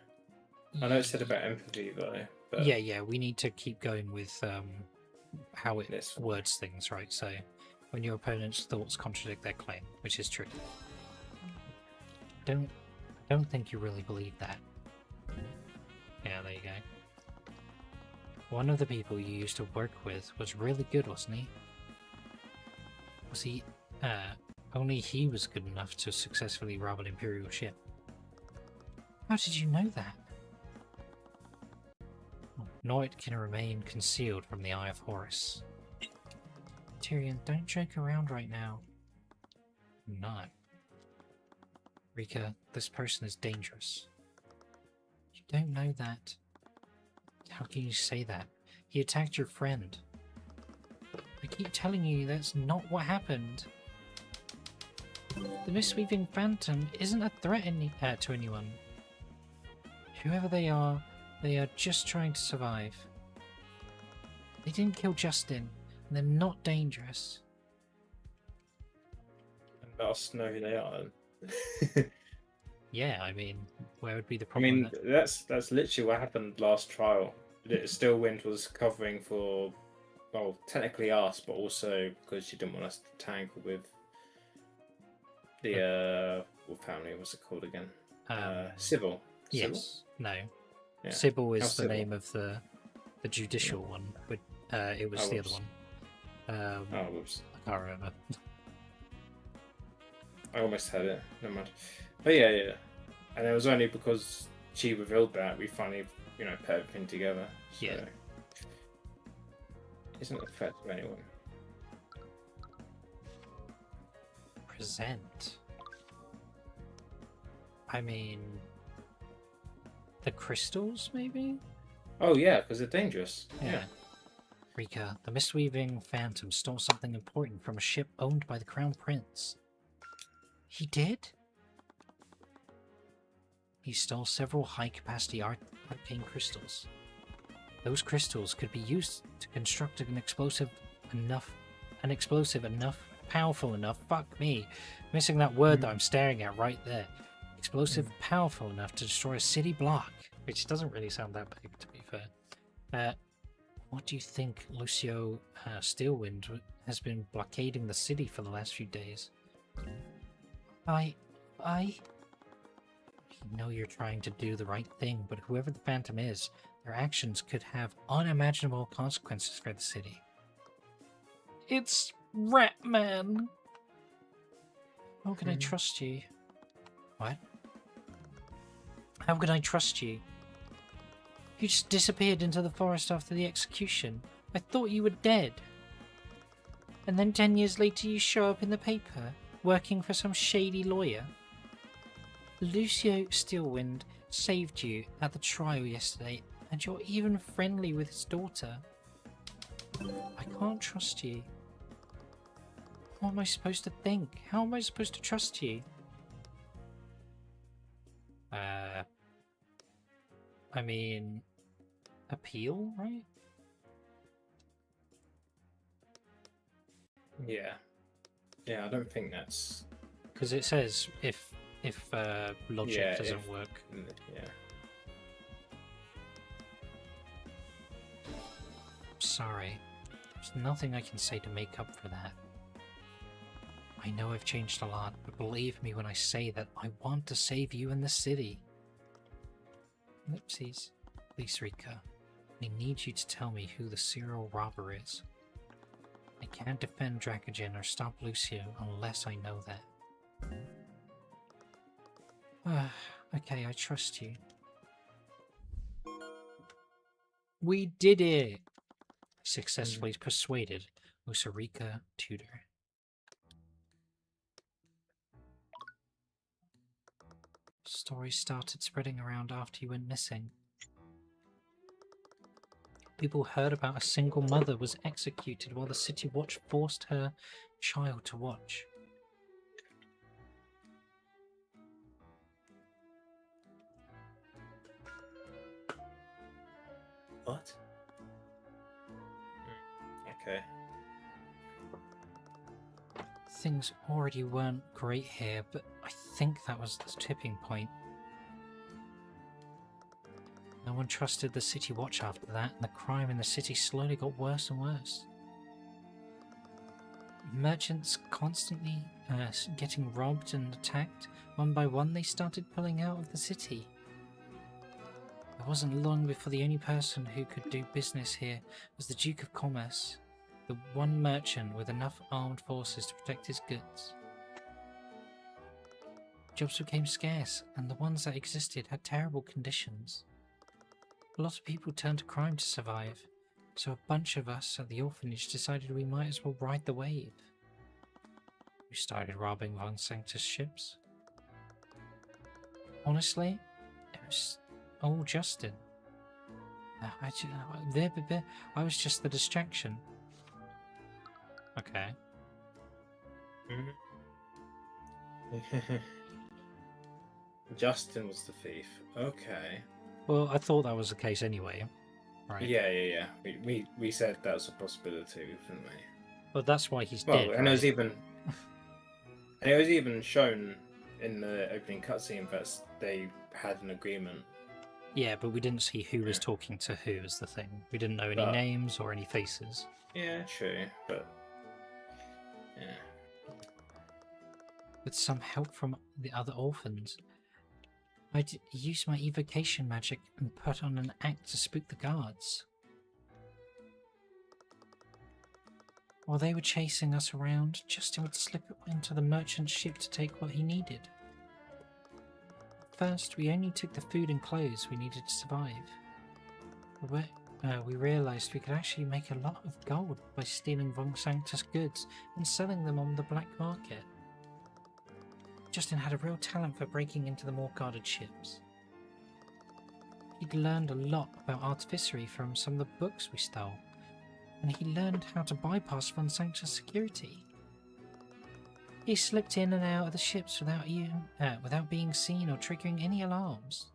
I know it said about empathy though. But yeah, we need to keep going with how it words things, right? So when your opponent's thoughts contradict their claim, which is true. Don't think you really believe that. Yeah, there you go. One of the people you used to work with was really good, wasn't he? Was he? Only he was good enough to successfully rob an Imperial ship. How did you know that? Noit can remain concealed from the Eye of Horus. Tyrion, don't joke around right now. I'm not. Rika, this person is dangerous. You don't know that. How can you say that? He attacked your friend. I keep telling you that's not what happened. The Mistweaving Phantom isn't a threat to anyone. Whoever they are just trying to survive. They didn't kill Justin, and they're not dangerous. And let us know who they are then. Yeah, I mean, where would be the I problem? mean, that's literally what happened last trial. Stillwind was covering for, well, technically us, but also because she didn't want us to tangle with the what family was it called again? Civil. Yes. No. Yeah. Sybil is the Sybil? name of the judicial one, but it was the whoops. other one. Whoops. I can't remember. I almost had it. Never mind. But yeah. And it was only because she revealed that we finally, put everything together. So Yeah. it isn't a threat to anyone. Present. I mean, the crystals, maybe? Oh yeah, because they're dangerous. Yeah. Rika, the Mistweaving Phantom stole something important from a ship owned by the Crown Prince. He did? He stole several high-capacity arcane crystals. Those crystals could be used to construct an explosive enough, powerful enough, fuck me, missing that word that I'm staring at right there. Explosive powerful enough to destroy a city block, which doesn't really sound that big, to be fair. What do you think Lucio Steelwind has been blockading the city for the last few days? I know you're trying to do the right thing, but whoever the Phantom is, their actions could have unimaginable consequences for the city. It's Ratman! How can I trust you? What? How can I trust you? You just disappeared into the forest after the execution. I thought you were dead. And then 10 years later you show up in the paper, working for some shady lawyer. Lucio Steelwind saved you at the trial yesterday, and you're even friendly with his daughter. I can't trust you. What am I supposed to think? How am I supposed to trust you? I mean, appeal, right? Yeah. Yeah, I don't think that's... Because it says if logic doesn't work. Yeah. Sorry. There's nothing I can say to make up for that. I know I've changed a lot, but believe me when I say that I want to save you and the city. Ellipses. Please, Rika. I need you to tell me who the serial robber is. I can't defend Dracogen or stop Lucio unless I know that. Okay, I trust you. We did it! I successfully persuaded Usarika Tudor. Stories started spreading around after you went missing. People heard about a single mother was executed while the City Watch forced her child to watch. What? Okay. Things already weren't great here, but I think that was the tipping point. No one trusted the City Watch after that, and the crime in the city slowly got worse and worse. Merchants constantly getting robbed and attacked. One by one, they started pulling out of the city. It wasn't long before the only person who could do business here was the Duke of Commerce, the one merchant with enough armed forces to protect his goods. Jobs became scarce, and the ones that existed had terrible conditions. A lot of people turned to crime to survive, so a bunch of us at the orphanage decided we might as well ride the wave. We started robbing Von Sanctus ships. Honestly, it was all Justin. I was just the distraction. Okay. Justin was the thief. Okay. Well, I thought that was the case anyway. Right. Yeah. We said that was a possibility, didn't we? Well, that's why he's Well, dead. and right? it was even shown in the opening cutscene that they had an agreement. Yeah, but we didn't see who was talking to who is the thing. We didn't know any names or any faces. Yeah, true, but yeah. With some help from the other orphans, I used my evocation magic and put on an act to spook the guards. While they were chasing us around, Justin would slip into the merchant ship to take what he needed. First, we only took the food and clothes we needed to survive. We realised we could actually make a lot of gold by stealing Von Sanctus goods and selling them on the black market. Justin had a real talent for breaking into the more guarded ships. He'd learned a lot about artificery from some of the books we stole, and he learned how to bypass Von Sanctus security. He slipped in and out of the ships without being seen or triggering any alarms.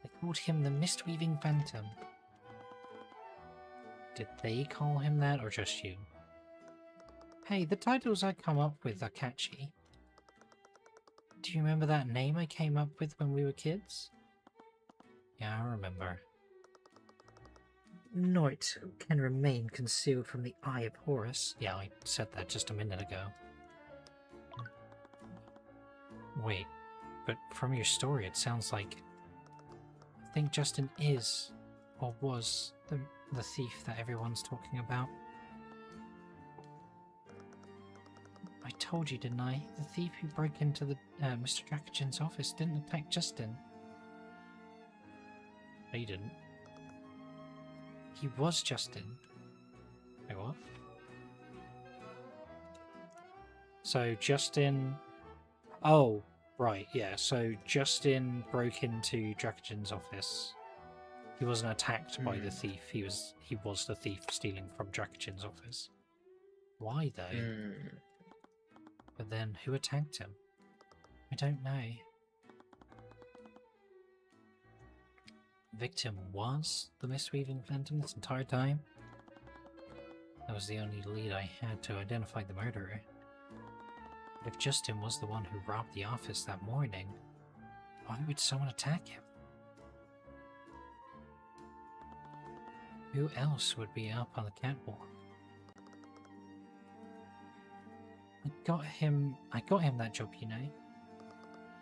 They called him the Mist-Weaving Phantom. Did they call him that, or just you? Hey, the titles I come up with are catchy. Do you remember that name I came up with when we were kids? Yeah, I remember. Night can remain concealed from the eye of Horus. Yeah, I said that just a minute ago. Wait, but from your story it sounds like... I think Justin is, or was, the thief that everyone's talking about. I told you, didn't I? The thief who broke into the Mr. Dracogen's office didn't attack Justin. No, you didn't. He was Justin. Wait, what? So Justin... Oh, right, yeah. So Justin broke into Dracogen's office. He wasn't attacked by the thief. He was the thief stealing from Dracogen's office. Why, though? But then, who attacked him? I don't know. Victim was the Mist-Weaving Phantom this entire time? That was the only lead I had to identify the murderer. But if Justin was the one who robbed the office that morning, why would someone attack him? Who else would be up on the catwalk? I got him that job, you know.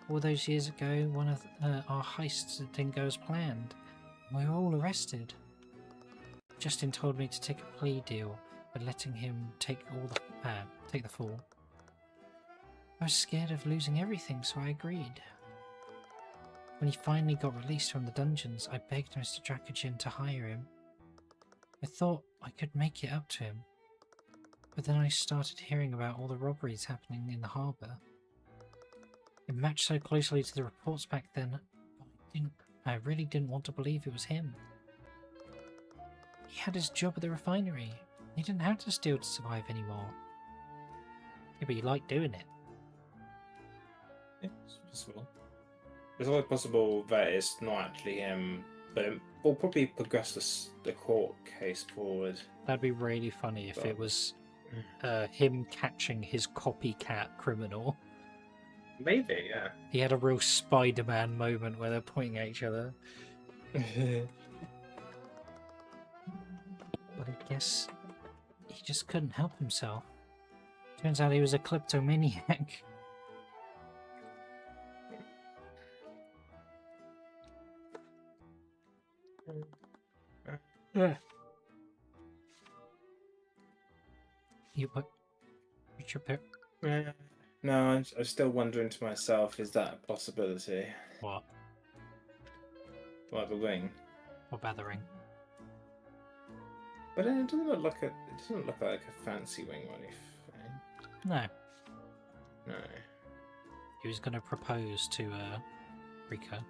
All those years ago, one of our heists didn't go as planned. We were all arrested. Justin told me to take a plea deal, but letting him take the fall. I was scared of losing everything, so I agreed. When he finally got released from the dungeons, I begged Mr. Dracogen to hire him. I thought I could make it up to him. But then I started hearing about all the robberies happening in the harbour. It matched so closely to the reports back then, but I really didn't want to believe it was him. He had his job at the refinery. He didn't have to steal to survive anymore. Yeah, but he liked doing it. Yeah, it's possible. It's always possible that it's not actually him, but it will probably progress the court case forward. That'd be really funny if it was him catching his copycat criminal. Maybe, yeah. He had a real Spider-Man moment where they're pointing at each other. But I guess he just couldn't help himself. Turns out he was a kleptomaniac. Yeah. What's your pick? No, I'm still wondering to myself, is that a possibility? What? What, the ring? What about the ring? But it doesn't look like a fancy ring or anything. No. No. He was going to propose to Rika.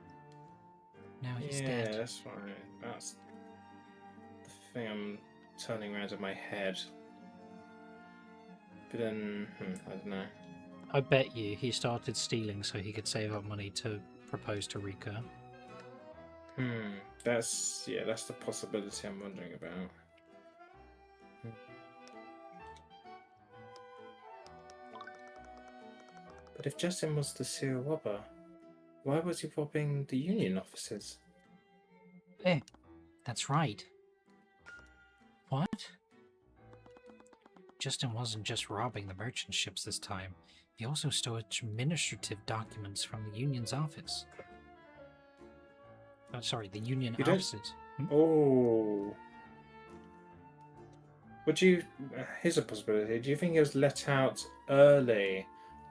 Now he's yeah, dead. That's right. That's the thing I'm turning around in my head. But then, I don't know. I bet you he started stealing so he could save up money to propose to Rika. That's the possibility I'm wondering about. But if Justin was the serial robber, why was he robbing the Union offices? That's right. What? Justin wasn't just robbing the merchant ships this time. He also stole administrative documents from the Union's office. Oh, sorry, the Union offices. Oh. Would you? Here's a possibility. Do you think he was let out early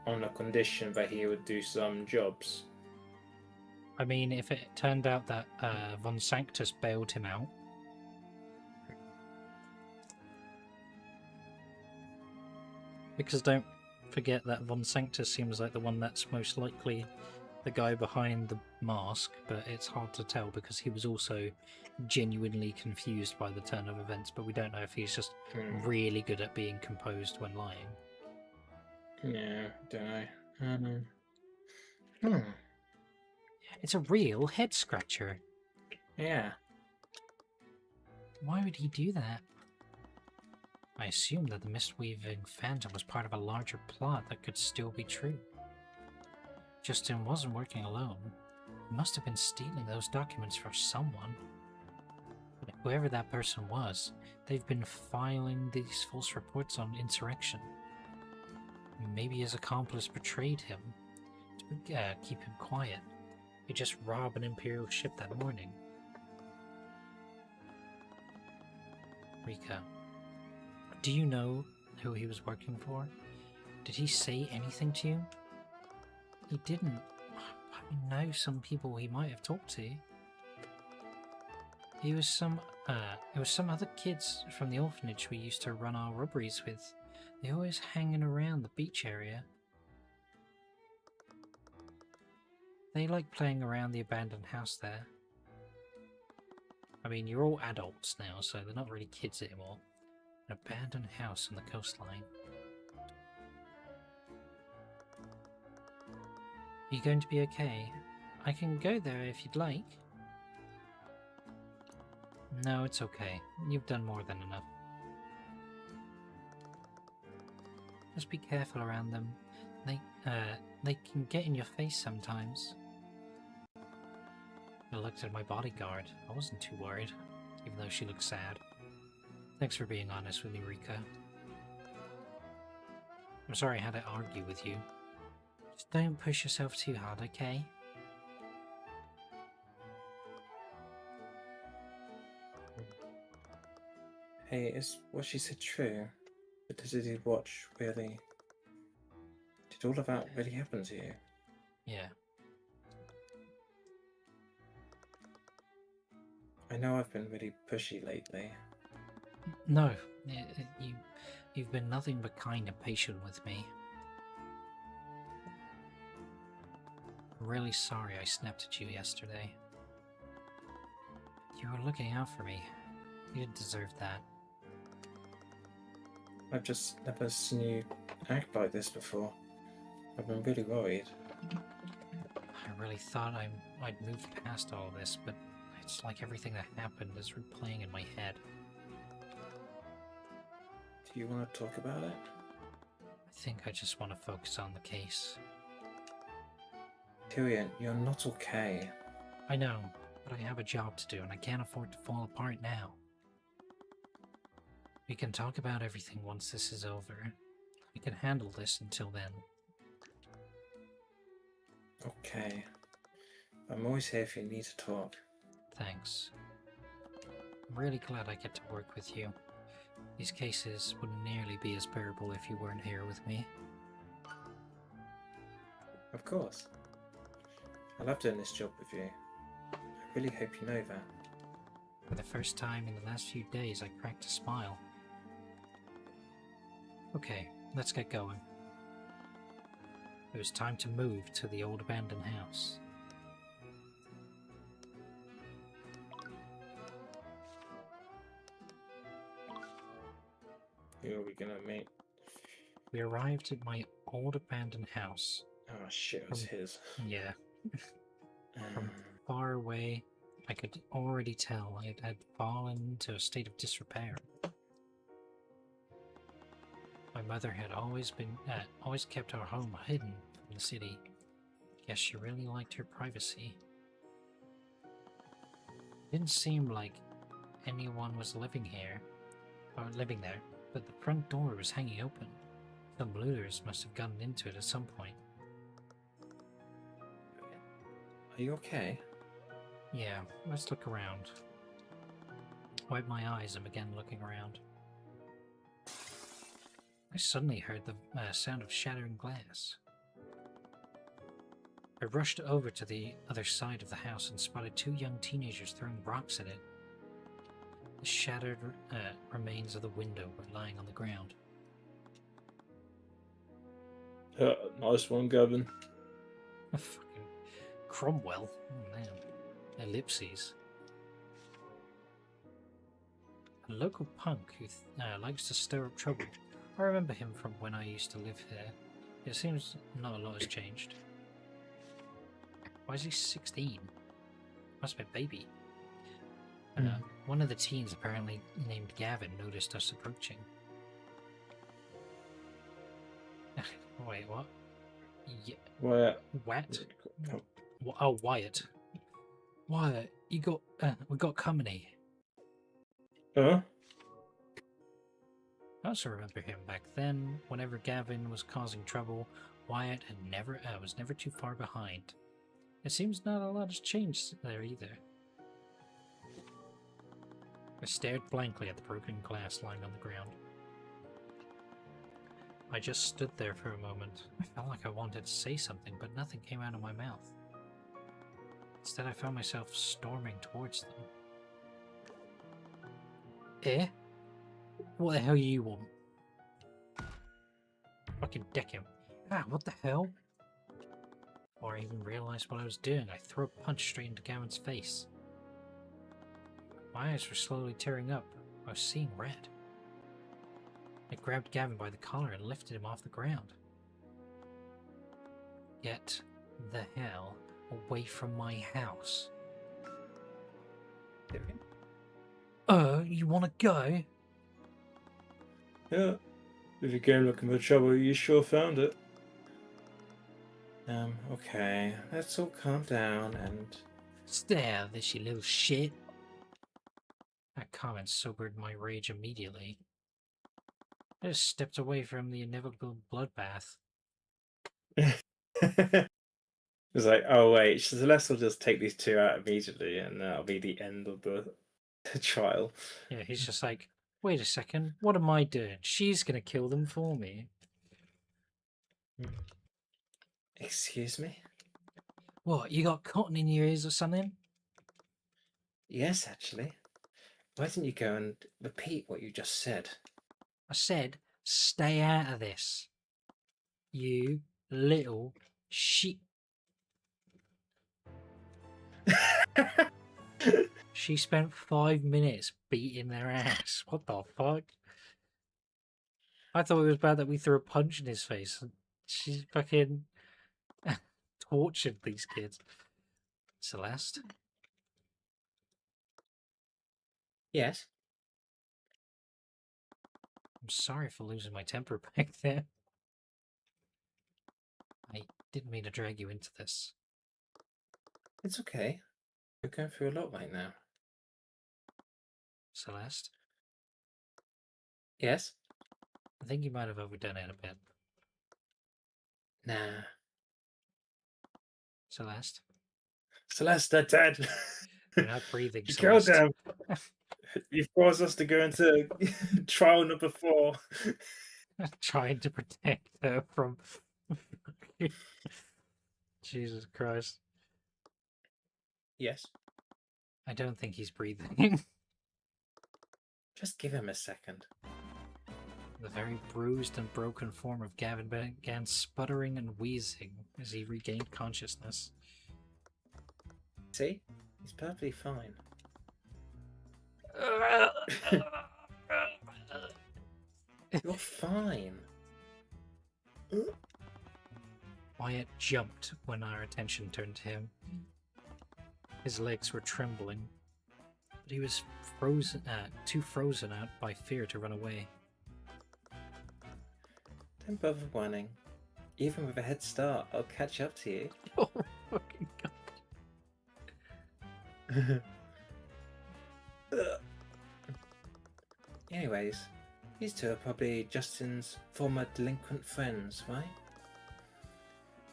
on the condition that he would do some jobs? I mean, if it turned out that Von Sanctus bailed him out, because don't forget that Von Sanctus seems like the one that's most likely the guy behind the mask, but it's hard to tell because he was also genuinely confused by the turn of events, but we don't know if he's just really good at being composed when lying. Yeah, don't know. Hmm. It's a real head scratcher. Yeah. Why would he do that? I assumed that the mist-weaving phantom was part of a larger plot that could still be true. Justin wasn't working alone. He must have been stealing those documents for someone. But whoever that person was, they've been filing these false reports on insurrection. Maybe his accomplice betrayed him to keep him quiet. He just robbed an Imperial ship that morning. Rika, do you know who he was working for? Did he say anything to you? He didn't. I know some people he might have talked to. It was some other kids from the orphanage we used to run our robberies with. They're always hanging around the beach area. They like playing around the abandoned house there. I mean, you're all adults now, so they're not really kids anymore. An abandoned house on the coastline. Are you going to be okay? I can go there if you'd like. No, it's okay. You've done more than enough. Just be careful around them. They can get in your face sometimes. I looked at my bodyguard. I wasn't too worried, even though she looked sad. Thanks for being honest with me, Rika. I'm sorry I had to argue with you. Just don't push yourself too hard, okay? Hey, is what she said true? But did he watch really? Did all of that really happen to you? Yeah. I know I've been really pushy lately. No, you've been nothing but kind and patient with me. I'm really sorry I snapped at you yesterday. You were looking out for me. You didn't deserve that. I've just never seen you act like this before. I've been really worried. I really thought I'd moved past all this, but it's like everything that happened is replaying in my head. Do you want to talk about it? I think I just want to focus on the case. Tyrion, you're not okay. I know, but I have a job to do and I can't afford to fall apart now. We can talk about everything once this is over. We can handle this until then. Okay. I'm always here if you need to talk. Thanks. I'm really glad I get to work with you. These cases wouldn't nearly be as bearable if you weren't here with me. Of course. I love doing this job with you. I really hope you know that. For the first time in the last few days, I cracked a smile. Okay, let's get going. It was time to move to the old abandoned house. Who are we gonna meet? We arrived at my old abandoned house. Oh shit, it was his. Yeah. From far away, I could already tell it had fallen into a state of disrepair. My mother had always kept our home hidden from the city. Guess she really liked her privacy. Didn't seem like anyone was living there, but the front door was hanging open. Some looters must have gotten into it at some point. Are you okay? Yeah, let's look around. Wipe my eyes and began looking around. I suddenly heard the sound of shattering glass. I rushed over to the other side of the house and spotted two young teenagers throwing rocks at it. The shattered remains of the window were lying on the ground. Nice one, Gavin. Fucking Cromwell. Oh man. Ellipses. A local punk who likes to stir up trouble. I remember him from when I used to live here. It seems not a lot has changed. Why is he 16? Must be a baby. One of the teens, apparently named Gavin, noticed us approaching. Wait, what? Yeah. Wyatt. What? Oh, Wyatt. Wyatt, we got company. Huh? I also remember him back then. Whenever Gavin was causing trouble, Wyatt was never too far behind. It seems not a lot has changed there either. I stared blankly at the broken glass lying on the ground. I just stood there for a moment. I felt like I wanted to say something, but nothing came out of my mouth. Instead, I found myself storming towards them. Eh? What the hell you want? Fucking deck him. Ah, what the hell? Before I even realized what I was doing, I threw a punch straight into Gavin's face. My eyes were slowly tearing up. I was seeing red. I grabbed Gavin by the collar and lifted him off the ground. Get the hell away from my house. You wanna go? Yeah. If you came looking for trouble, you sure found it. Okay. Let's all calm down and... Stay out of this, you little shit. That comment sobered my rage immediately. I just stepped away from the inevitable bloodbath. It's like, oh wait, Celeste will just take these two out immediately and that'll be the end of the trial. Yeah, he's just like, wait a second, what am I doing? She's gonna kill them for me. Excuse me? What, you got cotton in your ears or something? Yes, actually. Why didn't you go and repeat what you just said? I said, stay out of this. You little shit. She spent 5 minutes beating their ass. What the fuck? I thought it was bad that we threw a punch in his face. She's fucking tortured these kids. Celeste? Yes. I'm sorry for losing my temper back there. I didn't mean to drag you into this. It's okay. We're going through a lot right now. Celeste? Yes? I think you might have overdone it a bit. Nah. Celeste? Celeste, they're dead. You're not breathing, You killed Celeste. them. You've caused us to go into trial number 4. Trying to protect her from... Jesus Christ. Yes. I don't think he's breathing. Just give him a second. The very bruised and broken form of Gavin began sputtering and wheezing as he regained consciousness. See? He's perfectly fine. You're fine. Wyatt jumped when our attention turned to him. His legs were trembling, but he was too frozen out by fear to run away. Don't bother whining. Even with a head start, I'll catch up to you. Oh fucking god. Anyways, these two are probably Justin's former delinquent friends, right?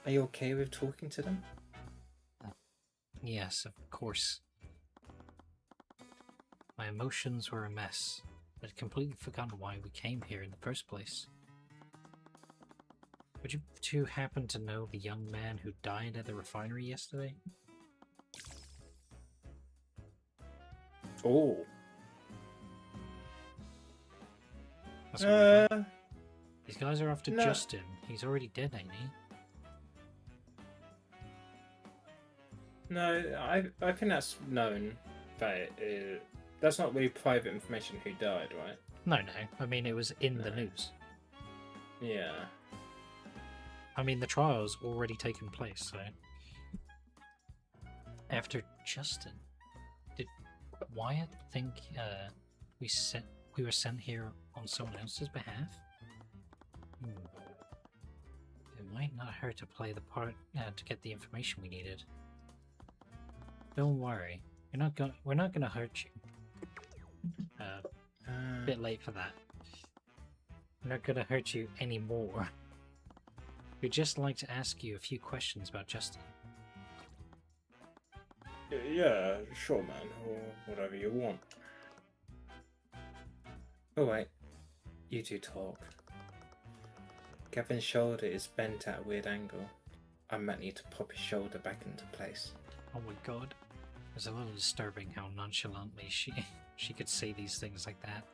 Are you okay with talking to them? Yes, of course. My emotions were a mess. I'd completely forgotten why we came here in the first place. Would you two happen to know the young man who died at the refinery yesterday? Oh. That's what we got. Uh, These guys are after no. Justin. He's already dead, ain't he? No, I think that's known. That that's not really private information who died, right? No. I mean, it was in the No. news. Yeah. I mean, the trial's already taken place, so... After Justin, did Wyatt think we were sent here on someone else's behalf? It might not hurt to play the part to get the information we needed. Don't worry, we're not gonna hurt you. A bit late for that. We're not gonna hurt you anymore. We'd just like to ask you a few questions about Justin. Yeah, sure, man, or whatever you want. Oh wait, you two talk. Gavin's shoulder is bent at a weird angle. I might need to pop his shoulder back into place. Oh my god. It's a little disturbing how nonchalantly she could say these things like that.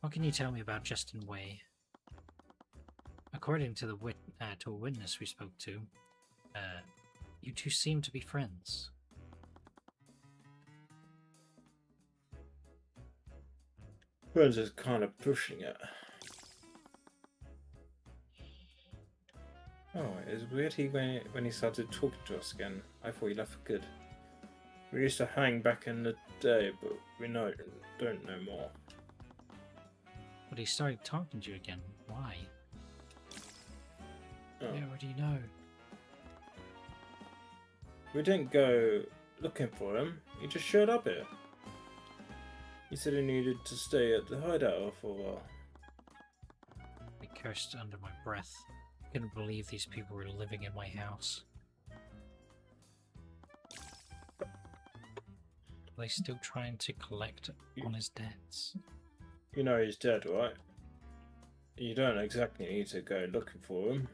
What can you tell me about Justin Way? According to to a witness we spoke to, you two seem to be friends. Burns is kind of pushing it. Oh, it's weird when he started talking to us again. I thought he left for good. We used to hang back in the day, but we don't know more. But he started talking to you again. Why? Oh. Yeah, what do you know? We didn't go looking for him. He just showed up here. He said he needed to stay at the hideout for a while. I cursed under my breath. I couldn't believe these people were living in my house. Are they still trying to collect on his debts? You know he's dead, right? You don't exactly need to go looking for him.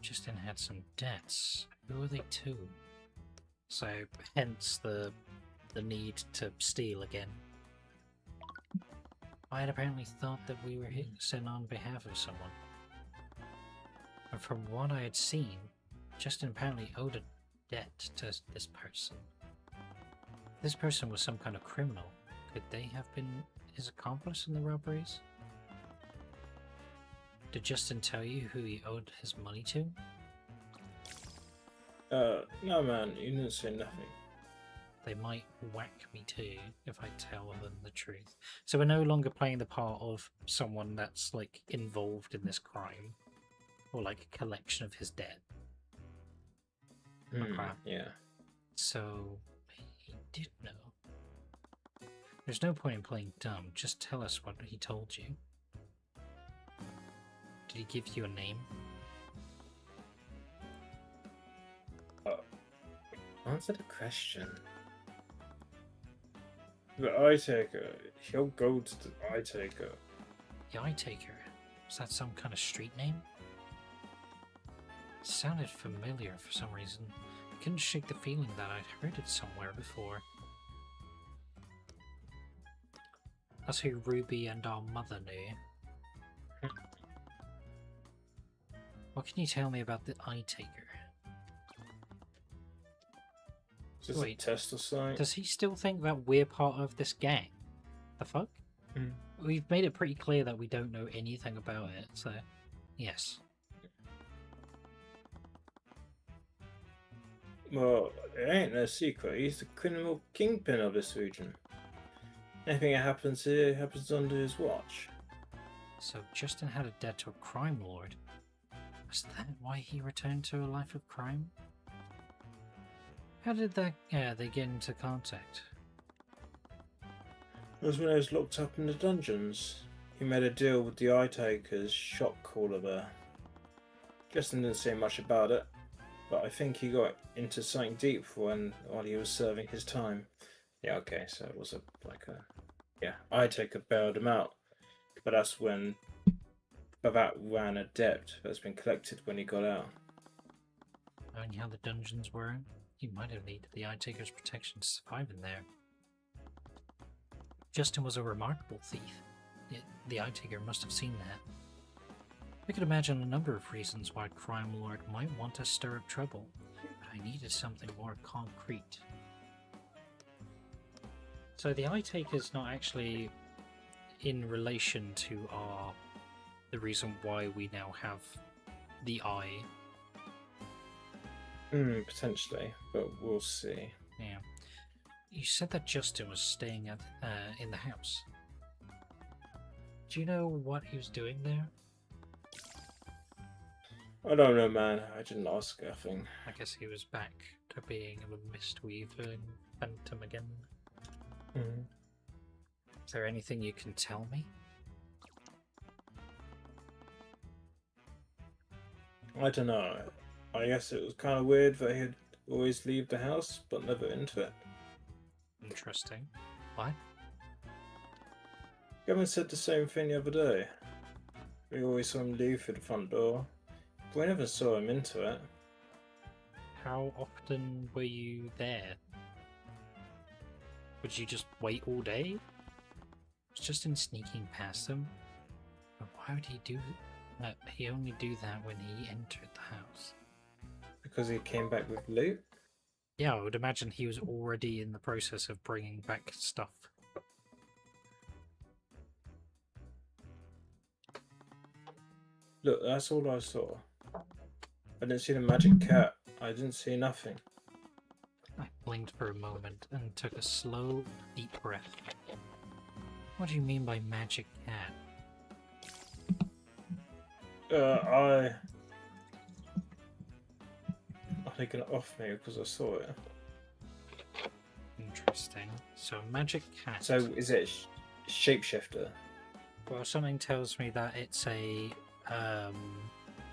Justin had some debts. Who are they to? So, hence the need to steal again. I had apparently thought that we were sent on behalf of someone. And from what I had seen, Justin apparently owed a debt to this person. If this person was some kind of criminal, could they have been his accomplice in the robberies? Did Justin tell you who he owed his money to? No man, you didn't say nothing. They might whack me too if I tell them the truth. So we're no longer playing the part of someone that's like involved in this crime. Or like a collection of his debt. Okay. Yeah. So he did know. There's no point in playing dumb, just tell us what he told you. Did he give you a name? Answer the question. The eye taker. He'll go to the eye taker. The Eye Taker. Is that some kind of street name? It sounded familiar for some reason. I couldn't shake the feeling that I'd heard it somewhere before. That's who Ruby and our mother knew. What can you tell me about the Eye Taker? Is this Wait, a test or something? Does he still think that we're part of this gang? The fuck? We've made it pretty clear that we don't know anything about it, so yes. Well, it ain't no secret. He's the criminal kingpin of this region. Anything that happens here happens under his watch. So Justin had a debt to a crime lord. Was that why he returned to a life of crime? How did they get into contact? It was when he was locked up in the dungeons. He made a deal with the Eye Taker's shop caller there. Justin didn't say much about it, but I think he got into something deep while he was serving his time. Yeah, okay, so it was Eye Taker bailed him out. but that's when that ran a debt that's been collected when he got out. Knowing how the dungeons were, he might have needed the Eye Taker's protection to survive in there. Justin was a remarkable thief, yet the Eye Taker must have seen that. I could imagine a number of reasons why Crime Lord might want to stir up trouble, but I needed something more concrete. So the Eye Taker is not actually in relation to the reason why we now have the Eye. Potentially, but we'll see. Yeah. You said that Justin was staying at in the house. Do you know what he was doing there? I don't know, man. I didn't ask a thing. I guess he was back to being a Mistweaver Phantom again. Is there anything you can tell me? I don't know. I guess it was kind of weird that he'd always leave the house, but never into it. Interesting. Why? Gavin said the same thing the other day. We always saw him leave through the front door, but we never saw him into it. How often were you there? Would you just wait all day? Was Justin sneaking past them? But why would he do that? He only do that when he entered the house. Because he came back with loot? Yeah, I would imagine he was already in the process of bringing back stuff. Look, that's all I saw. I didn't see the magic cat. I didn't see nothing. I blinked for a moment and took a slow, deep breath. What do you mean by magic cat? I taken it off me because I saw it. Interesting. So, magic cat. So, is it a shapeshifter? Well, something tells me that it's a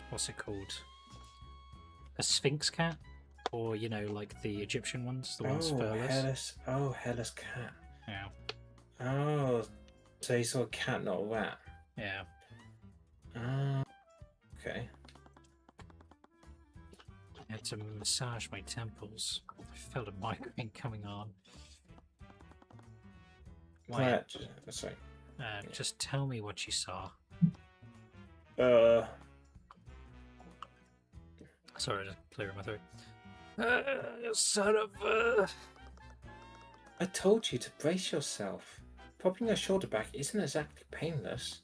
what's it called? A sphinx cat, or you know, like the Egyptian ones, the ones furless. Hellas cat. Yeah. Oh, so he saw a cat, not a rat. Yeah. Okay. I had to massage my temples. I felt a migraine coming on. Why? Sorry. Just tell me what you saw. Sorry, just clearing my throat. Son of I told you to brace yourself. Popping your shoulder back isn't exactly painless.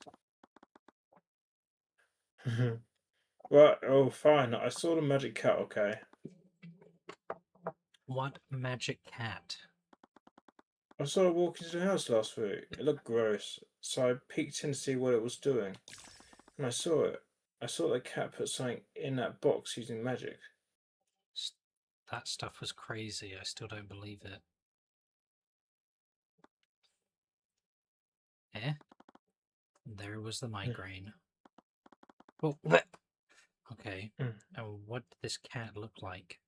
Right, oh fine, I saw the magic cat, okay. What magic cat? I saw it walk into the house last week. It looked gross, so I peeked in to see what it was doing. And I saw it. I saw the cat put something in that box using magic. That stuff was crazy. I still don't believe it. Eh? There was the migraine. Oh, okay. And what did this cat look like?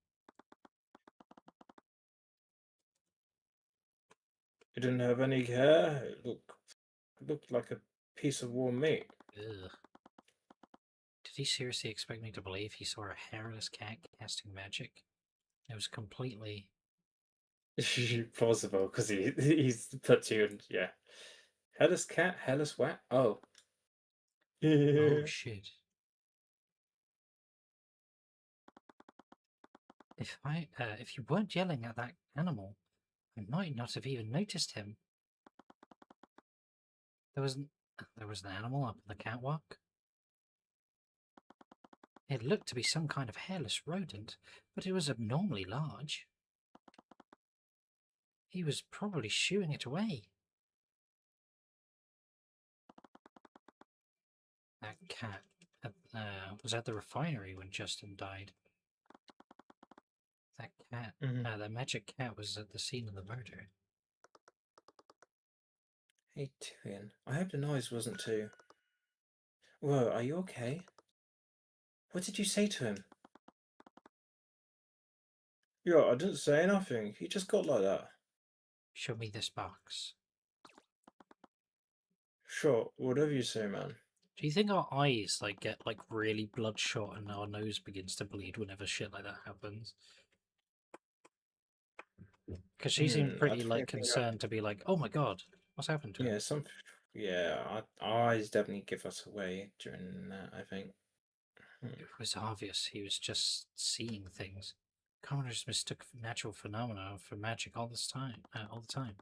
It didn't have any hair. It looked like a piece of warm meat. Ugh. Did he seriously expect me to believe he saw a hairless cat casting magic? It was completely... Plausible, because he's put you in, yeah. Hellas cat, hellas what? Oh. Oh shit. If you weren't yelling at that animal, I might not have even noticed him. There was an animal up the catwalk. It looked to be some kind of hairless rodent, but it was abnormally large. He was probably shooing it away. That cat was at the refinery when Justin died. That cat, the magic cat, was at the scene of the murder. Hey, Tyrion, I hope the noise wasn't too... Whoa, are you okay? What did you say to him? Yeah, I didn't say nothing. He just got like that. Show me this box. Sure, whatever you say, man. Do you think our eyes like get like really bloodshot and our nose begins to bleed whenever shit like that happens? Because she seemed I pretty definitely like think concerned to be like, "Oh my god, what's happened to him?" yeah, our eyes definitely give us away during that, I think. Hmm. It was obvious he was just seeing things. Commoners mistook natural phenomena for magic all the time.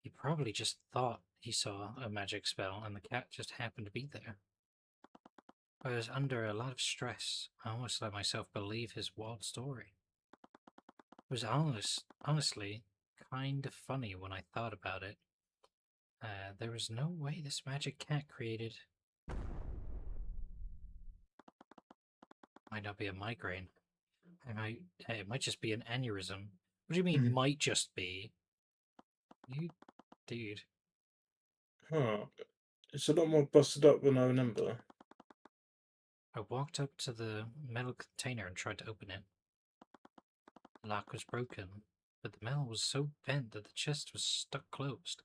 He probably just thought he saw a magic spell, and the cat just happened to be there. I was under a lot of stress. I almost let myself believe his wild story. It was honestly kind of funny when I thought about it. There was no way this magic cat created. Might not be a migraine. It might just be an aneurysm. What do you mean, might just be? You, dude. Huh. It's a lot more busted up than I remember. I walked up to the metal container and tried to open it. The lock was broken, but the metal was so bent that the chest was stuck closed.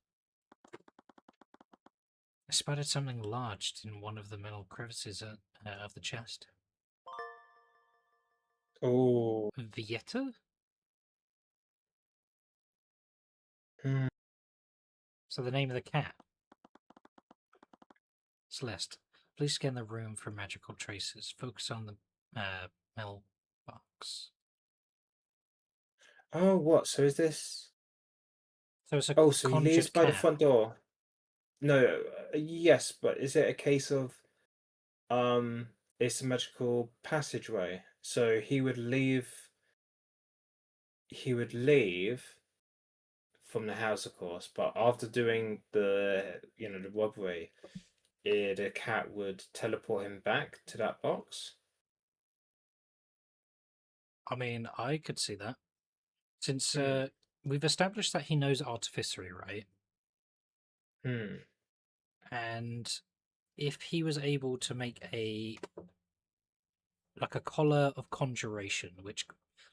I spotted something lodged in one of the metal crevices of the chest. Oh. Vieta? Hmm. So the name of the cat. Celeste, please scan the room for magical traces. Focus on the metal box. Oh, what? So is this? So it's a Oh, so he leaves conjured by the cat. front door. No, yes, but is it a case of it's a magical passageway? So he would leave from the house, of course, but after doing the robbery, the cat would teleport him back to that box. I mean, I could see that. Since Hmm. we've established that he knows artificery, right? Hmm. And if he was able to make a collar of conjuration, which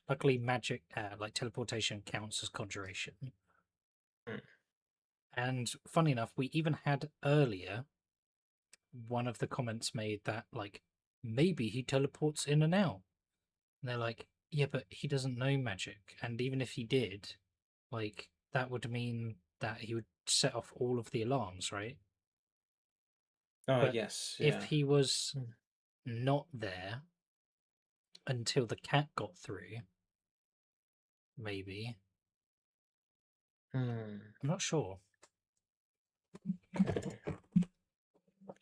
luckily magic like teleportation counts as conjuration. Hmm. And funny enough, we even had earlier one of the comments made that like maybe he teleports in and out. And they're like, yeah, but he doesn't know magic, and even if he did, like that would mean that he would set off all of the alarms, right? Oh, But yes, if yeah. he was Hmm. not there until the cat got through, maybe. Hmm. I'm not sure. Okay.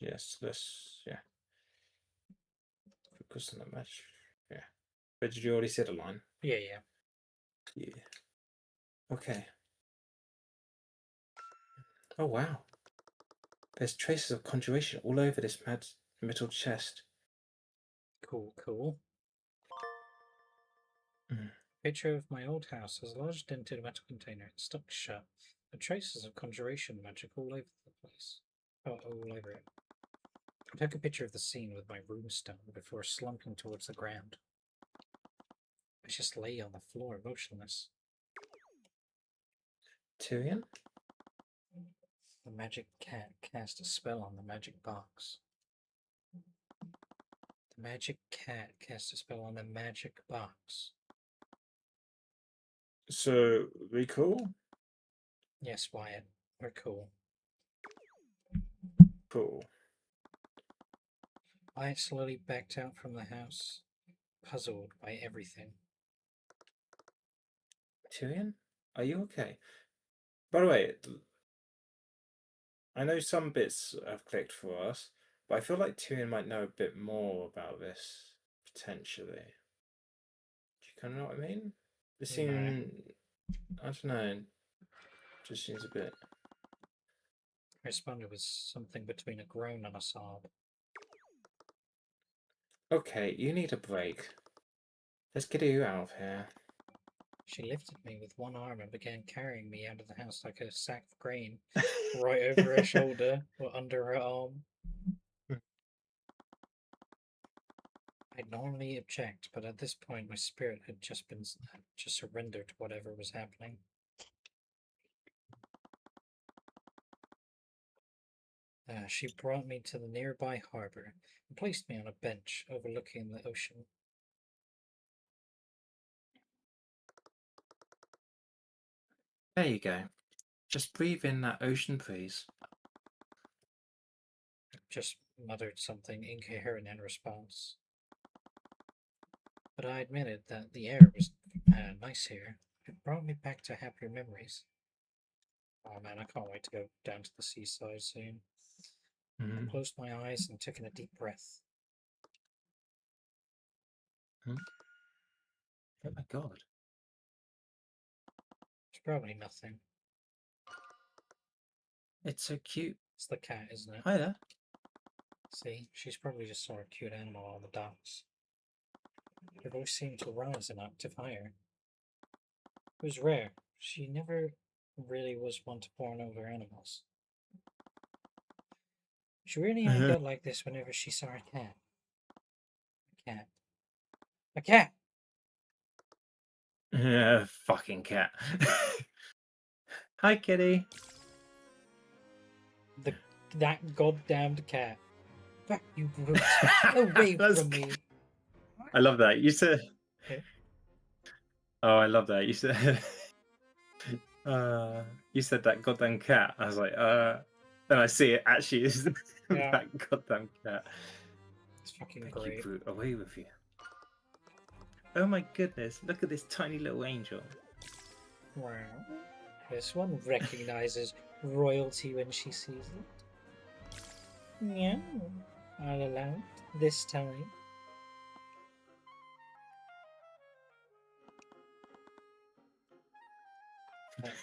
Yes, yeah. Focus on the match. Yeah. But did you already say the line? Yeah, yeah. Yeah. Okay. Oh wow. There's traces of conjuration all over this mad metal chest. Cool, cool. Mm. Picture of my old house has a large dented metal container. It's stuck shut. The traces of conjuration magic all over the place. Oh, all over it. I took a picture of the scene with my runestone before slumping towards the ground. I just lay on the floor, motionless. Tyrion? The magic cat cast a spell on the magic box. The magic cat cast a spell on the magic box. So we cool? Yes, Wyatt, we're cool. Cool. Wyatt slowly backed out from the house, puzzled by everything. Tyrion? Are you okay? By the way, I know some bits have clicked for us, but I feel like Tyrion might know a bit more about this, potentially. Do you kind of know what I mean? This No. seems, I don't know, just seems a bit. I responded with something between a groan and a sob. Okay, you need a break. Let's get you out of here. She lifted me with one arm and began carrying me out of the house like a sack of grain, right over her shoulder or under her arm. I'd normally object, but at this point my spirit had just surrendered to whatever was happening. She brought me to the nearby harbor and placed me on a bench overlooking the ocean. There you go. Just breathe in that ocean breeze. Just muttered something incoherent in response. But I admitted that the air was nice here. It brought me back to happier memories. Oh man, I can't wait to go down to the seaside soon. I closed my eyes and took in a deep breath. Oh my god. It's probably nothing. It's so cute. It's the cat, isn't it? Hi there. See, she's probably just saw a cute animal on the docks. Her voice seemed to rise an octave higher. It was rare. She never really was one to fawn over animals. She really only got like this whenever she saw a cat. A cat. A cat! Fucking cat. Hi, kitty. That goddamned cat. Fuck you, brute. Away from me. I love that. You said. Okay. Oh, I love that. You said. You said that goddamn cat. I was like, and I see it actually is Yeah. that goddamn cat. It's fucking Thank great. you, brute. Away with you. Oh my goodness! Look at this tiny little angel. Wow. This one recognizes royalty when she sees it. Yeah, I'll allow it this time.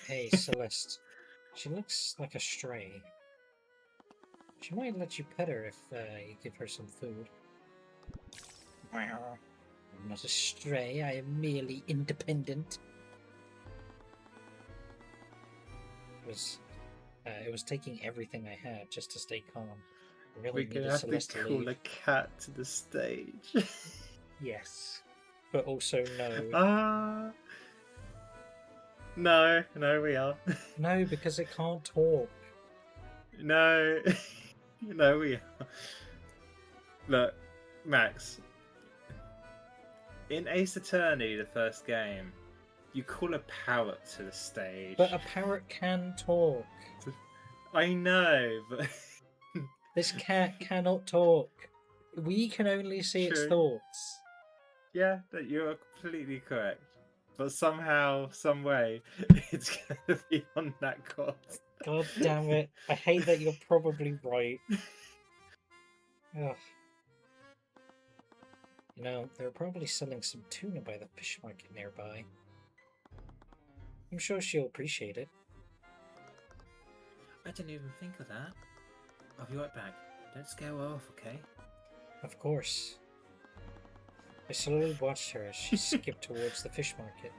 Hey, Celeste. She looks like a stray. She might let you pet her if you give her some food. I'm not a stray, I am merely independent. It was taking everything I had just to stay calm. I really We're gonna needed have Celeste to to call leave. a cat to the stage. Yes. But also no. No, we are. No, because it can't talk. No, no, we are. Look, Max. In Ace Attorney, the first game, you call a parrot to the stage. But a parrot can talk. I know, but This cat cannot talk. We can only see its True. thoughts. Yeah, that you are completely correct. But somehow, some way, it's gonna be on that cost. God damn it. I hate that you're probably right. Ugh. You know, they're probably selling some tuna by the fish market nearby. I'm sure she'll appreciate it. I didn't even think of that. I'll be right back. Don't scare her off, okay? Of course. I slowly watched her as she skipped towards the fish market.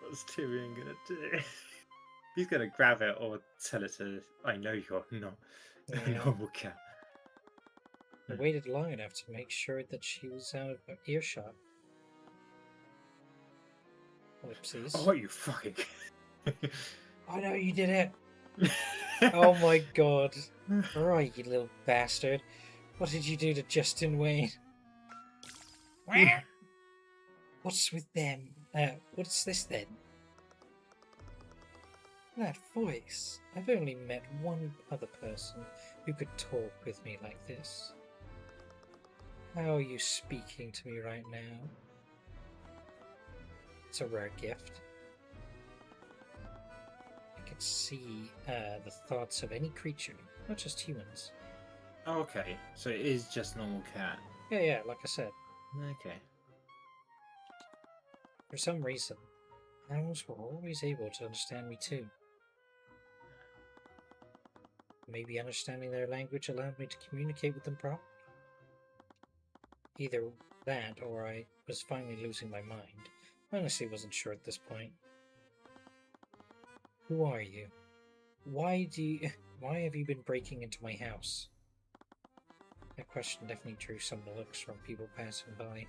What's Tyrion gonna do? He's gonna grab it or tell it to. I know you're not a normal cat. I waited long enough to make sure that she was out of earshot. Ellipses. Oh, you fucking. Oh no, you did it! Oh my god. Right, you little bastard. What did you do to Justin Wayne? What's with them? What's this then? That voice. I've only met one other person who could talk with me like this. How are you speaking to me right now? It's a rare gift. I can see the thoughts of any creature, not just humans. Okay, so it is just normal cat. Yeah, like I said. Okay. For some reason, animals were always able to understand me too. Maybe understanding their language allowed me to communicate with them properly. Either that, or I was finally losing my mind. I honestly wasn't sure at this point. Who are you? Why have you been breaking into my house? That question definitely drew some looks from people passing by.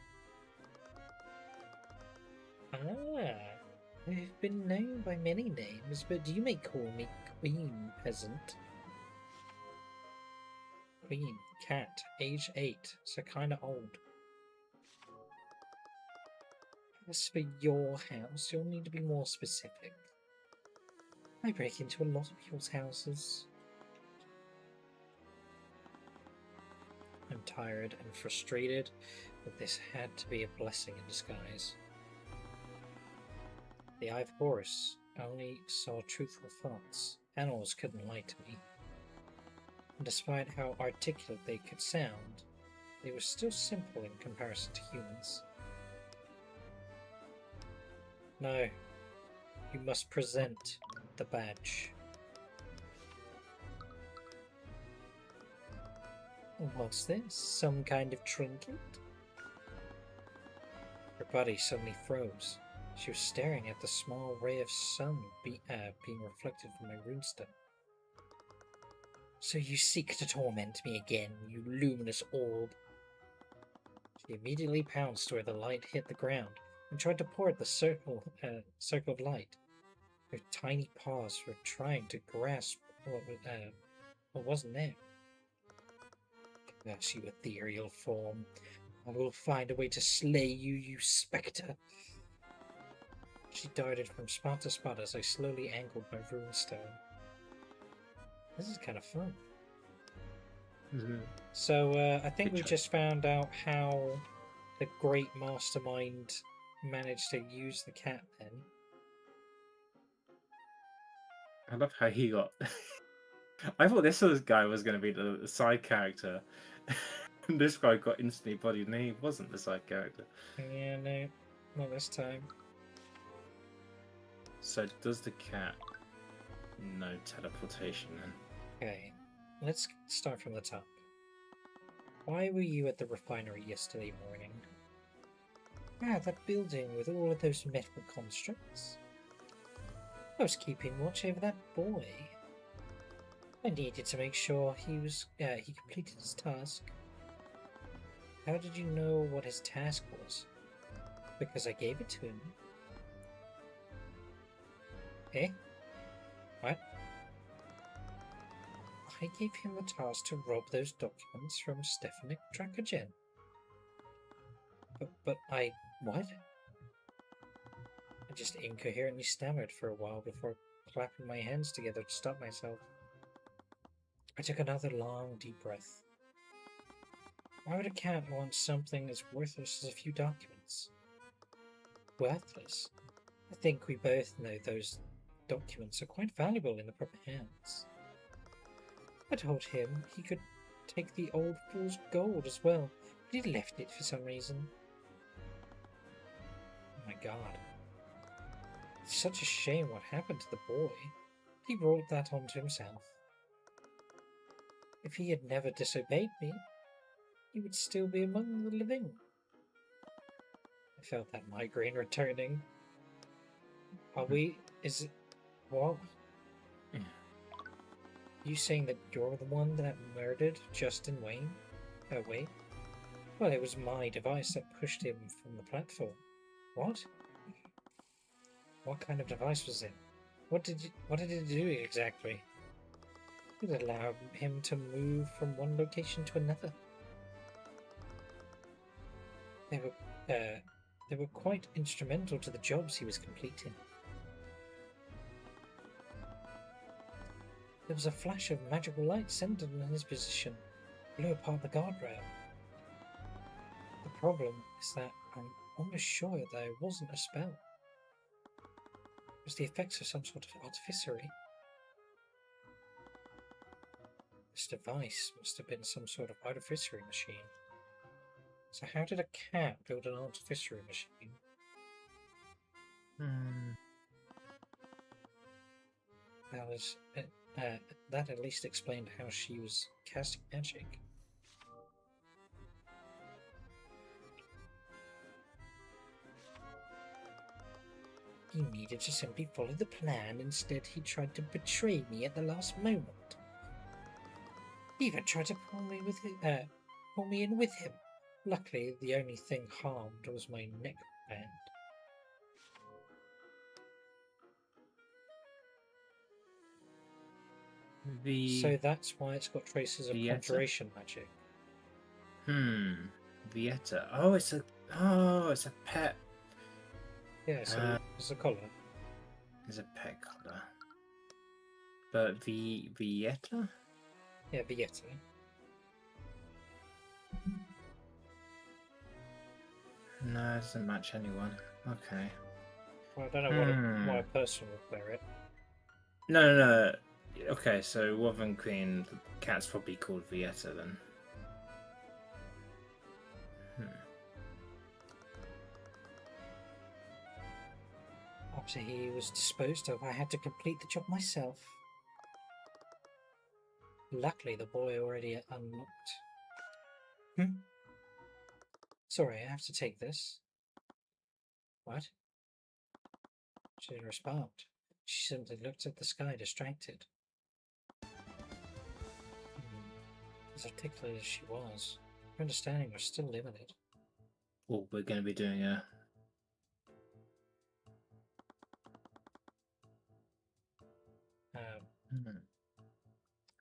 I've been known by many names, but you may call me Queen, peasant. Queen, cat, age 8, so kinda old. As for your house, you'll need to be more specific. I break into a lot of people's houses. I'm tired and frustrated, but this had to be a blessing in disguise. The Eye of Horus only saw truthful thoughts. Animals couldn't lie to me. And despite how articulate they could sound, they were still simple in comparison to humans. No, you must present the badge. What's this? Some kind of trinket? Her body suddenly froze. She was staring at the small ray of sun being reflected from my runestone. So you seek to torment me again, you luminous orb. She immediately pounced where the light hit the ground and tried to pour at the circle of light. Her tiny paws were trying to grasp what wasn't there. Curse you, ethereal form. I will find a way to slay you, you spectre. She darted from spot to spot as I slowly angled my runestone. This is kind of fun. So I think we just found out how the great mastermind managed to use the cat then. I love how he got... I thought this guy was going to be the side character. And this guy got instantly bodied, and he wasn't the side character. Yeah, no, not this time. So does the cat know teleportation then? Okay, let's start from the top. Why were you at the refinery yesterday morning? Ah, that building with all of those metal constructs. I was keeping watch over that boy. I needed to make sure he completed his task. How did you know what his task was? Because I gave it to him. Eh? What? I gave him the task to rob those documents from Stefanik Dracogen. But what? I just incoherently stammered for a while before clapping my hands together to stop myself. I took another long, deep breath. Why would a cat want something as worthless as a few documents? Worthless? I think we both know those documents are quite valuable in the proper hands. I told him he could take the old fool's gold as well, but he left it for some reason. Oh my god. It's such a shame what happened to the boy. He brought that onto himself. If he had never disobeyed me, he would still be among the living. I felt that migraine returning. Is it... What? You saying that you're the one that murdered Justin Wayne? Wait. Well, it was my device that pushed him from the platform. What? What kind of device was it? What did it do exactly? It allowed him to move from one location to another. They were quite instrumental to the jobs he was completing. There was a flash of magical light centered on his position, blew apart the guardrail. The problem is that I'm almost sure that it wasn't a spell. It was the effects of some sort of artificery. This device must have been some sort of artificery machine. So how did a cat build an artificery machine? That at least explained how she was casting magic. He needed to simply follow the plan. Instead, he tried to betray me at the last moment. He even tried to pull me in with him. Luckily, the only thing harmed was my neckband. So that's why it's got traces of Vieta? conjuration magic. Vieta. Oh, it's a pet. Yeah, so it's a collar. It's a pet color. But Vieta? Yeah, Vieta. No, it doesn't match anyone. Okay. Well, I don't know why a person would wear it. No. Okay, so Woven Queen, the cat's probably called Vieta then. After he was disposed of, I had to complete the job myself. Luckily, the boy already unlocked. Sorry, I have to take this. What? She didn't respond. She simply looked at the sky, distracted. As articulate as she was, her understanding was still limited. Oh, we're going to be doing a...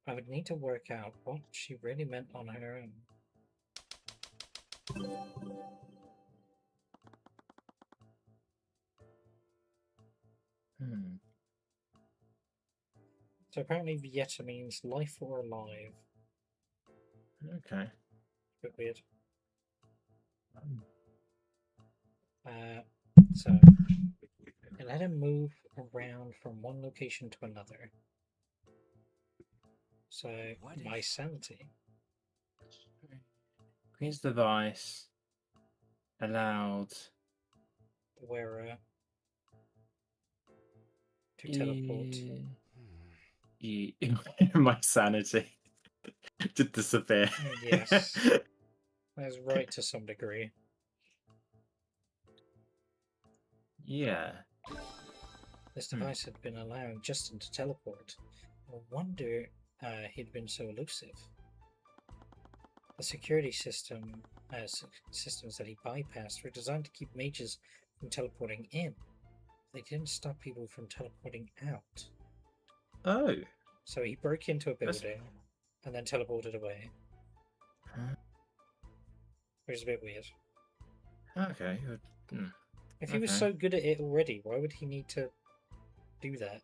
I would need to work out what she really meant on her own. So apparently Vieta means life or alive. Okay. A bit weird. So I let him move around from one location to another. So my sanity. Queen's device allowed The wearer to teleport. My sanity to disappear. Yes. That's right to some degree. Yeah. This device had been allowing Justin to teleport. No wonder he'd been so elusive. The security systems that he bypassed were designed to keep mages from teleporting in. They didn't stop people from teleporting out. Oh. So he broke into a building and then teleported away. Which is a bit weird. Okay. If he was so good at it already, why would he need to do that?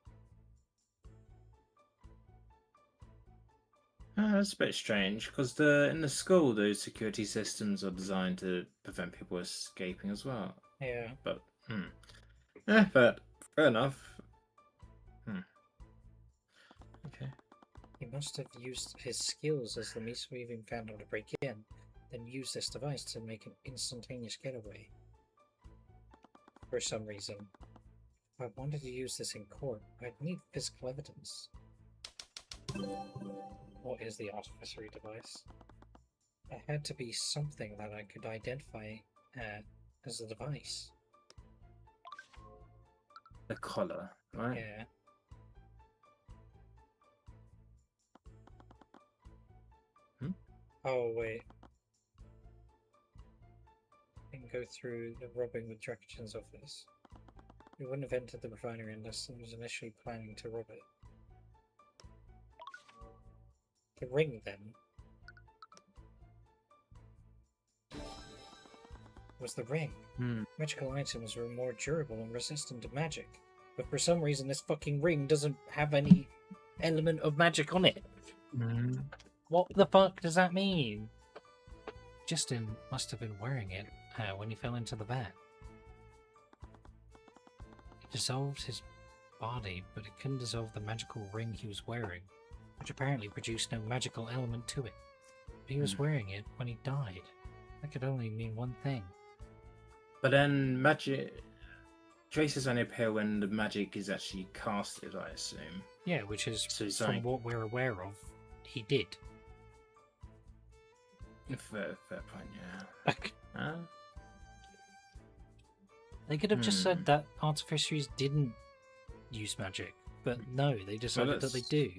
That's a bit strange because in the school those security systems are designed to prevent people escaping as well. Yeah. But but fair enough. Okay. He must have used his skills as the Meat Weaving found how to break in, then used this device to make an instantaneous getaway. For some reason. If I wanted to use this in court, I'd need physical evidence. What is the artificery device? It had to be something that I could identify as a device. The collar, right? Yeah. Oh, wait. I can go through the robbing with Draken's office. We wouldn't have entered the refinery unless I was initially planning to rob it. The ring, then, was the ring. Magical items were more durable and resistant to magic. But for some reason, this fucking ring doesn't have any element of magic on it. What the fuck does that mean? Justin must have been wearing it when he fell into the vat. It dissolved his body, but it couldn't dissolve the magical ring he was wearing, which apparently produced no magical element to it. But he was wearing it when he died. That could only mean one thing. But then magic traces only appear when the magic is actually casted, I assume. Yeah, which is, So it's from like... what we're aware of, he did. Fair point, yeah. They could have just said that artificeries didn't use magic, but no, they decided that they do.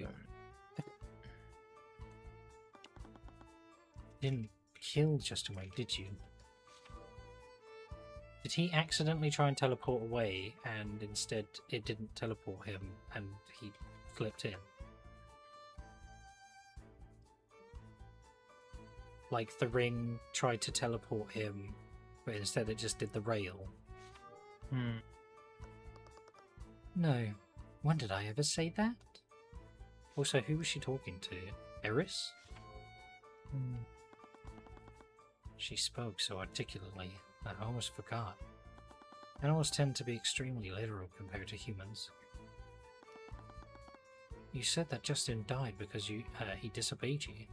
Didn't kill Justin Wayne, did you? Did he accidentally try and teleport away and instead it didn't teleport him and he flipped in? like the ring tried to teleport him, but instead it just did the rail. No. When did I ever say that? Also, who was she talking to? Eris? She spoke so articulately, I almost forgot. Animals tend to be extremely literal compared to humans. You said that Justin died because he disobeyed you.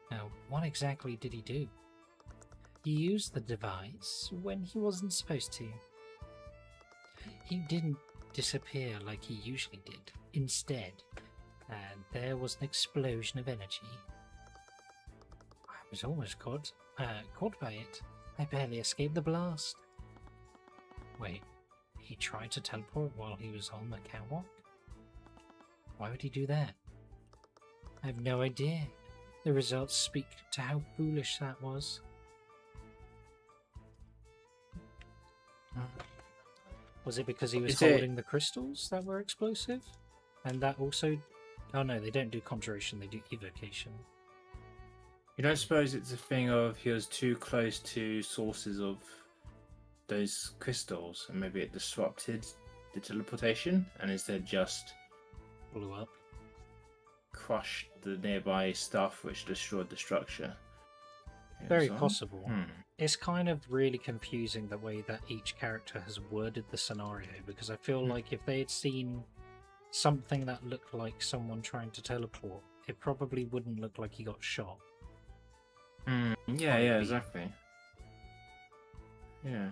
Now, what exactly did he do? He used the device when he wasn't supposed to. He didn't disappear like he usually did. Instead, there was an explosion of energy. I was almost caught by it. I barely escaped the blast. Wait, he tried to teleport while he was on the catwalk? Why would he do that? I have no idea. The results speak to how foolish that was. Was it because he was holding the crystals that were explosive? And that also... Oh no, they don't do conjuration, they do evocation. You don't suppose it's a thing of he was too close to sources of those crystals and maybe it disrupted the teleportation and instead just blew up, crushed the nearby stuff which destroyed the structure? Very possible. It's kind of really confusing the way that each character has worded the scenario, because I feel like if they had seen something that looked like someone trying to teleport, it probably wouldn't look like he got shot. Yeah, exactly. Yeah.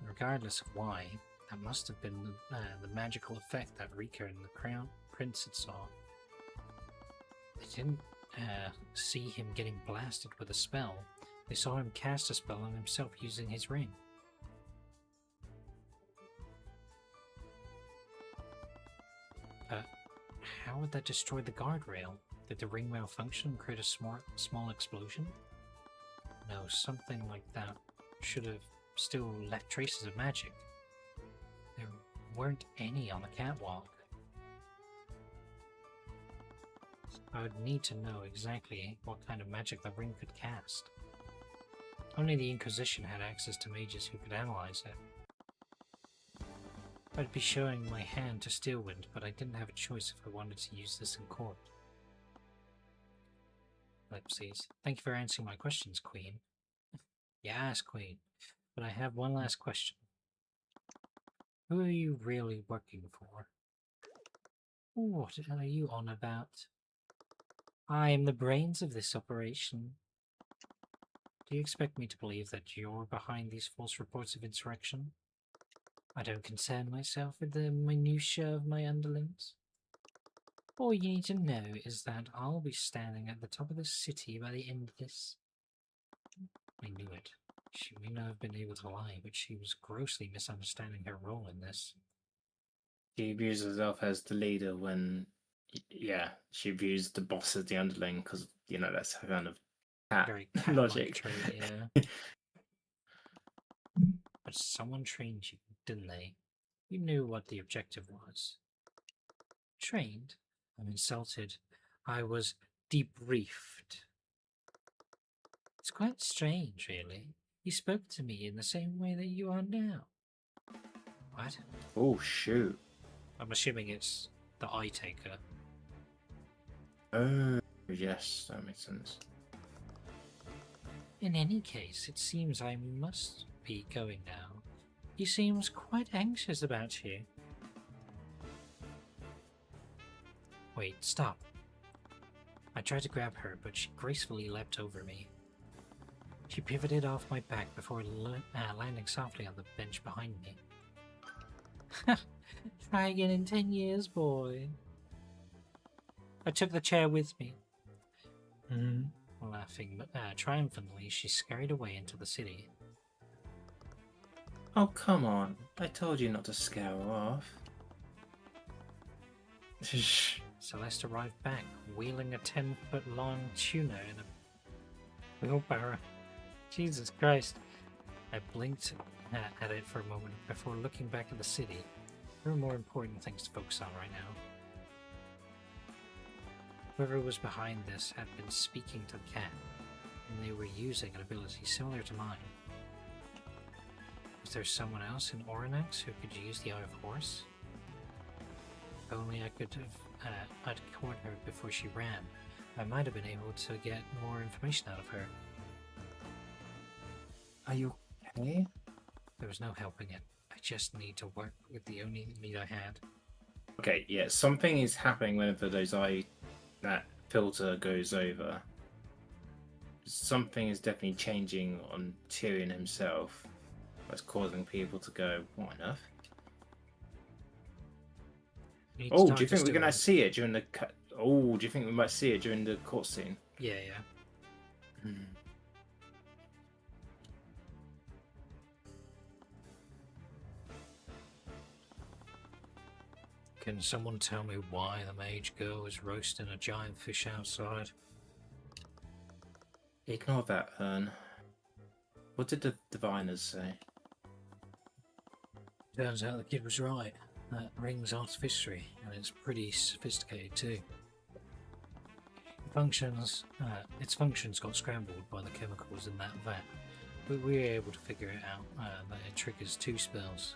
Regardless of why, that must have been the magical effect that Rika and the Crown Prince had saw. They didn't see him getting blasted with a spell. They saw him cast a spell on himself using his ring. How would that destroy the guardrail? Did the ring malfunction and create a small explosion? No, something like that should have still left traces of magic. There weren't any on the catwalk. I would need to know exactly what kind of magic the ring could cast. Only the Inquisition had access to mages who could analyze it. I'd be showing my hand to Steelwind, but I didn't have a choice if I wanted to use this in court. Ellipses. Thank you for answering my questions, Queen. Yes, Queen. But I have one last question. Who are you really working for? What are you on about? I am the brains of this operation. Do you expect me to believe that you're behind these false reports of insurrection? I don't concern myself with the minutiae of my underlings. All you need to know is that I'll be standing at the top of the city by the end of this. I knew it. She may not have been able to lie, but she was grossly misunderstanding her role in this. She views herself as the leader when, she views the boss as the underling because, that's her kind of Very logic. Trait, yeah. But someone trained you, didn't they? You knew what the objective was. Trained? I'm insulted. I was debriefed. It's quite strange, really. You spoke to me in the same way that you are now. What? Oh, shoot. I'm assuming it's the Eye Taker. Oh, yes, that makes sense. In any case, it seems I must be going now. He seems quite anxious about you. Wait, stop. I tried to grab her, but she gracefully leapt over me. She pivoted off my back before landing softly on the bench behind me. Try again in 10 years, boy. I took the chair with me. Laughing triumphantly, she scurried away into the city. Oh, come on. I told you not to scare her off. Celeste arrived back, wheeling a 10-foot-long tuna in a wheelbarrow. Jesus Christ. I blinked at it for a moment before looking back at the city. There are more important things to focus on right now. Whoever was behind this had been speaking to the cat, and they were using an ability similar to mine. Was there someone else in Oranax who could use the Eye of Horse? If only I could have I'd caught her before she ran. I might have been able to get more information out of her. Are you okay? There was no helping it. I just need to work with the only lead I had. Okay, yeah, something is happening whenever that filter goes over. Something is definitely changing on Tyrion himself. That's causing people to go, what on earth? Oh, do you think we're gonna see it during the cut? Oh, do you think we might see it during the court scene? Yeah, yeah. Hmm. Can someone tell me why the mage girl is roasting a giant fish outside? Ignore that, Ern. What did the diviners say? Turns out the kid was right. That ring's artifictory, and it's pretty sophisticated too. Its functions got scrambled by the chemicals in that vat, but we were able to figure it out that it triggers 2 spells.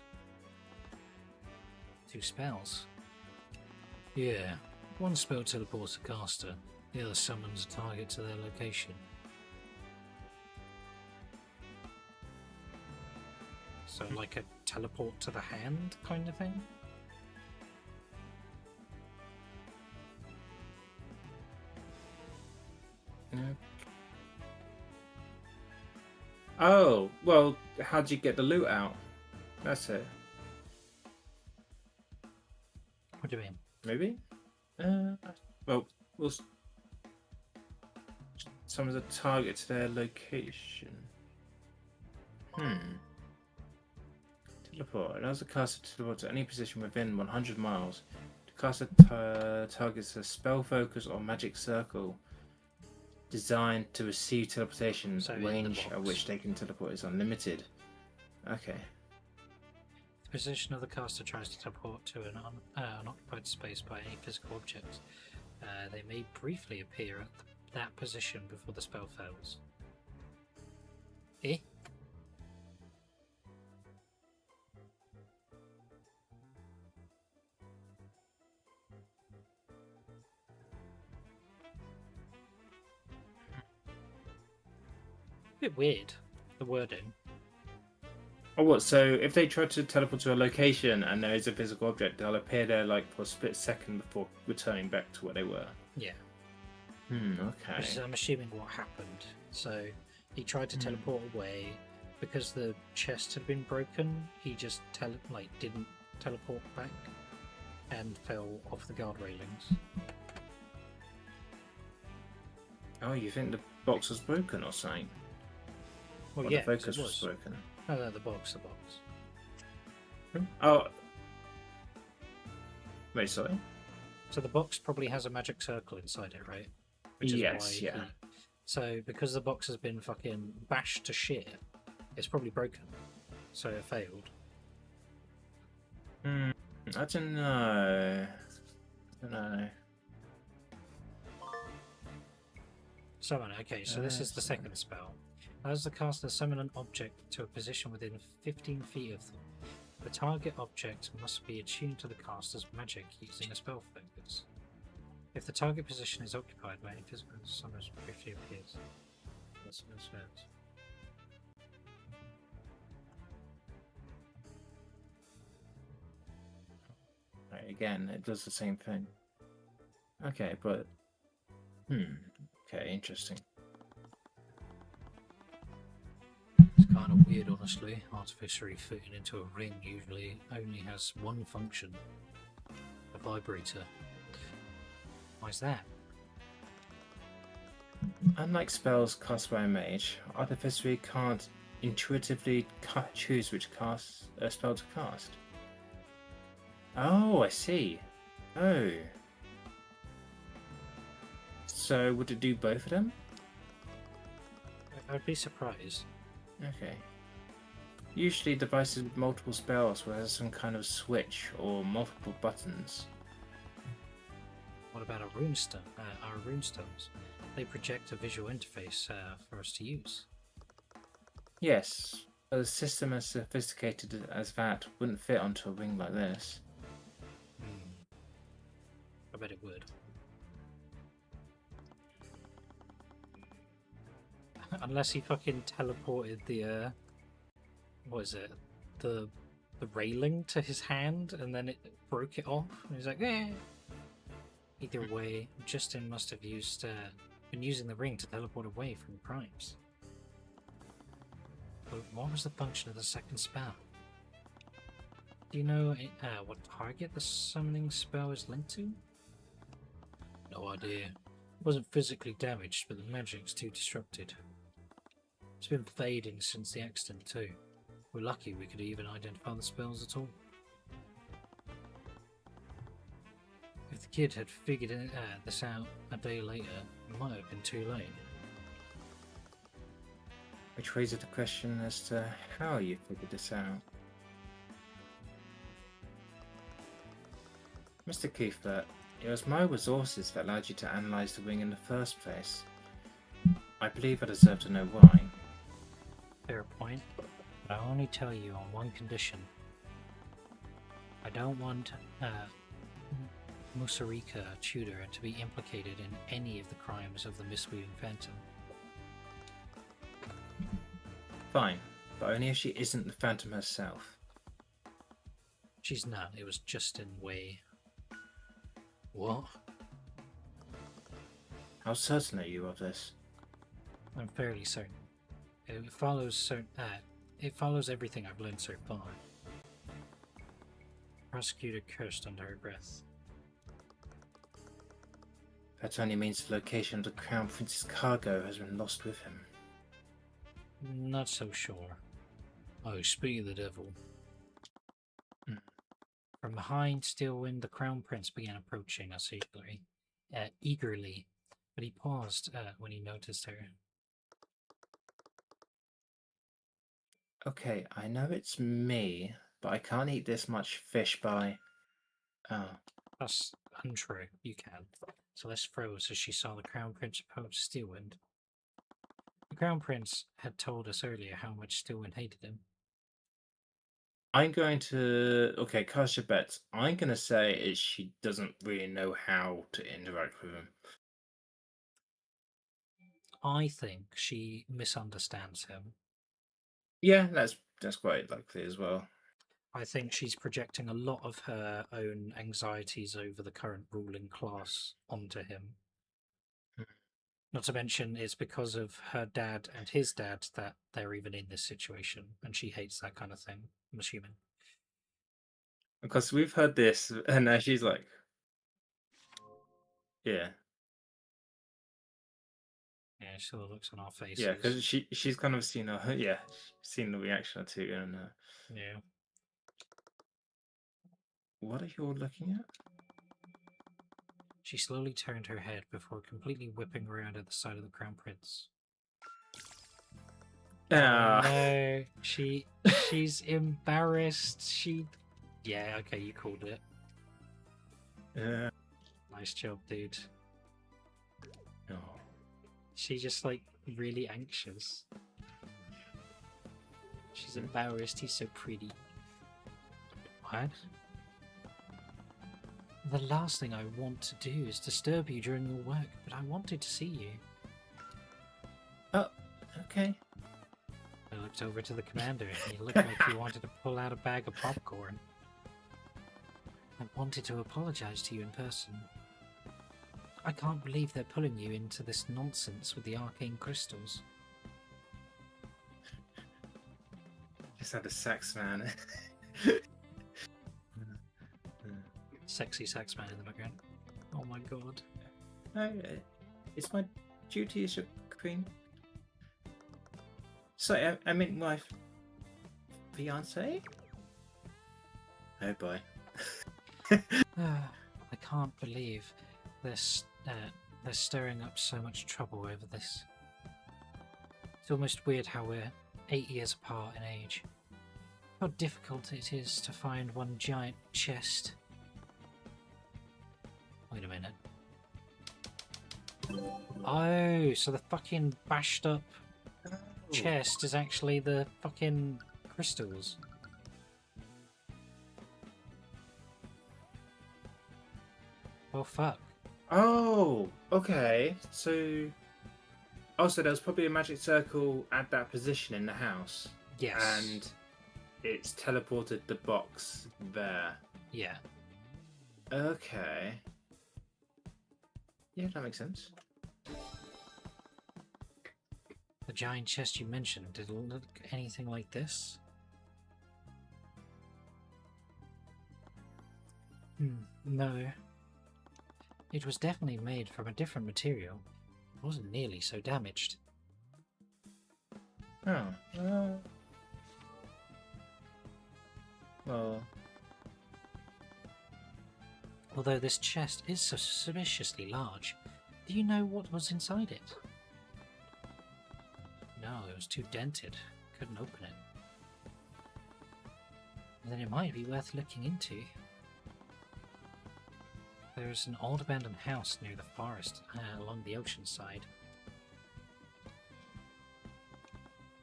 2 spells? Yeah, one spell teleports a caster, the other summons a target to their location. So like a teleport to the hand kind of thing? Yeah. Oh, well, how'd you get the loot out? That's it. What do you mean? Maybe? Well, we'll summons a target to their location. Teleport. Allows the caster to teleport to any position within 100 miles. The caster targets a spell focus or magic circle designed to receive teleportation. So Range at which they can teleport is unlimited. Okay. The position of the caster tries to teleport to an unoccupied space by any physical object. They may briefly appear at that position before the spell fails. Eh? Bit weird, the wording. Oh, what? So if they try to teleport to a location and there is a physical object, they'll appear there like for a split second before returning back to where they were. Yeah. Okay. Which is, I'm assuming, what happened. So he tried to teleport away because the chest had been broken. He just didn't teleport back and fell off the guard railings. Oh, you think the box was broken or something? Well, or yeah, the focus it was broken. No, the box. Oh. Wait, sorry? So the box probably has a magic circle inside it, right? Yes, yeah. So because the box has been fucking bashed to shit, it's probably broken. So it failed. I don't know. Summon. Okay, so this is the second spell. Allows the caster summon an object to a position within 15 feet of them. The target object must be attuned to the caster's magic using a spell focus. If the target position is occupied by any physical summon briefly appears. That's what it says. Right, again, it does the same thing. Okay, but... Okay, interesting. It's kind of weird, honestly. Artificiously fitting into a ring usually only has one function. A vibrator. Why is that? Unlike spells cast by a mage, Artificery can't intuitively choose which spell to cast. Oh, I see. Oh. So, would it do both of them? I'd be surprised. Okay. Usually devices with multiple spells will have some kind of switch or multiple buttons. What about our runestone? Our runestones? They project a visual interface for us to use. Yes, but a system as sophisticated as that wouldn't fit onto a ring like this. I bet it would. Unless he fucking teleported the what is it? The railing to his hand and then it broke it off. And he's like, eh. Either way, Justin must have been using the ring to teleport away from crimes. But what was the function of the second spell? Do you know what target the summoning spell is linked to? No idea. It wasn't physically damaged, but the magic's too disrupted. It's been fading since the accident too. We're lucky we could even identify the spells at all. If the kid had figured this out a day later, it might have been too late. Which raises the question as to how you figured this out. Mr. Cuthbert, it was my resources that allowed you to analyse the ring in the first place. I believe I deserve to know why. Fair point, but I'll only tell you on one condition. I don't want Musarika Tudor to be implicated in any of the crimes of the Mistweaving Phantom. Fine, but only if she isn't the Phantom herself. She's not, it was Justin Way. What? How certain are you of this? I'm fairly certain. It follows everything I've learned so far. Prosecutor cursed under her breath. That only means the location of the Crown Prince's cargo has been lost with him. Not so sure. Oh, speak of the devil. From behind Steelwind, the Crown Prince began approaching us eagerly, but he paused when he noticed her. Okay, I know it's me, but I can't eat this much fish by... Oh. That's untrue. You can. Celeste froze as she saw the Crown Prince approach Steelwind. The Crown Prince had told us earlier how much Steelwind hated him. I'm going to... Okay, cast your bets. I'm going to say she doesn't really know how to interact with him. I think she misunderstands him. Yeah, that's quite likely as well. I think she's projecting a lot of her own anxieties over the current ruling class onto him. Not to mention, it's because of her dad and his dad that they're even in this situation, and she hates that kind of thing, I'm assuming. Because we've heard this, and now she's like... Yeah. Yeah, she saw the looks on our faces. Yeah, because she's kind of seen seen the reaction or two, and yeah. What are you all looking at? She slowly turned her head before completely whipping around at the side of the Crown Prince. Ah. Oh, no, she's embarrassed. Yeah, okay, you called it. Yeah. Nice job, dude. Oh. She's just like really anxious. She's embarrassed. He's so pretty. What? The last thing I want to do is disturb you during your work, but I wanted to see you. Oh, okay. I looked over to the commander and he looked like he wanted to pull out a bag of popcorn. I wanted to apologize to you in person. I can't believe they're pulling you into this nonsense with the arcane crystals. Just had a sax man. Sexy sax man in the background. Oh my god. No, it's my duty as your queen. Sorry, I mean my fiance? Oh boy. I can't believe they're stirring up so much trouble over this. It's almost weird how we're 8 years apart in age. How difficult it is to find one giant chest. Wait a minute. Oh, so the fucking bashed up Oh. chest is actually the fucking crystals. Oh fuck. Oh, okay. So, also there was probably a magic circle at that position in the house, Yes. and it's teleported the box there. Yeah. Okay. Yeah, that makes sense. The giant chest you mentioned, did it look anything like this? No. It was definitely made from a different material. It wasn't nearly so damaged. Oh, well, Although this chest is suspiciously large, do you know what was inside it? No, it was too dented. Couldn't open it. Then it might be worth looking into. There's an old abandoned house near the forest along the ocean side.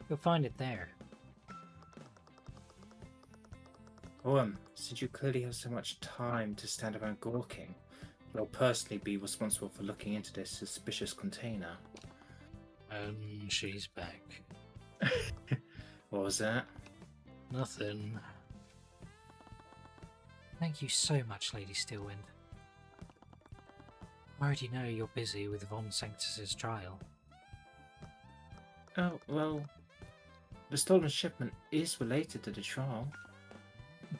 You'll find it there. well, since you clearly have so much time to stand around gawking, you'll personally be responsible for looking into this suspicious container. She's back. What was that? Nothing. Thank you so much, Lady Stillwind. I already know you're busy with Von Sanctus's trial. Oh, well, the stolen shipment is related to the trial.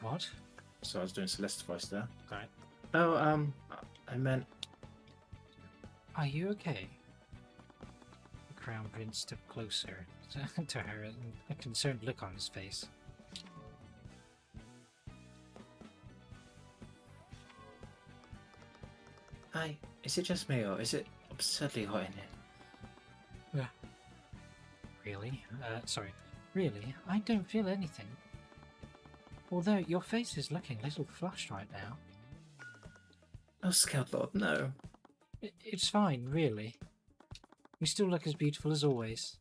What? So I was doing Celeste's voice there. Right. Oh, I meant... Are you okay? The Crown Prince stepped closer to her, a concerned look on his face. Hi, is it just me or is it absurdly hot in here? Really? Sorry. Really? I don't feel anything. Although your face is looking a little flushed right now. Oh, Scout Lord, no. It's fine, really. You still look as beautiful as always.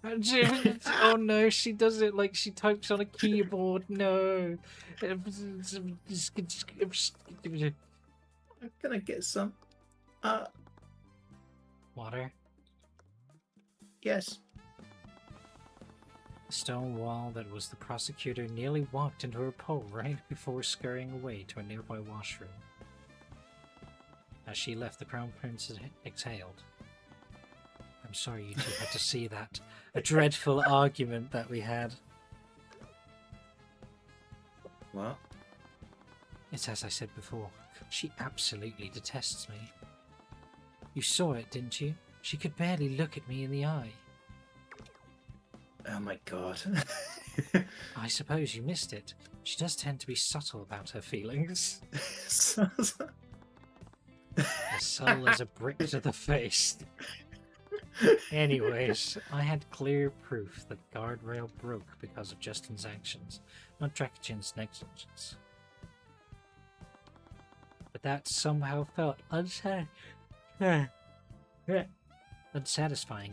Oh no, she does it like she types on a keyboard. No. I'm gonna get some. Water. Yes. The stone wall that was the prosecutor nearly walked into her pole right before scurrying away to a nearby washroom. As she left, the Crown Prince exhaled. I'm sorry you two had to see that. A dreadful argument that we had. What? It's as I said before. She absolutely detests me. You saw it, didn't you? She could barely look at me in the eye. Oh my god. I suppose you missed it. She does tend to be subtle about her feelings. As subtle as a brick to the face. Anyways, I had clear proof that the guardrail broke because of Justin's actions, not Draken's negligence. But that somehow felt unsatisfying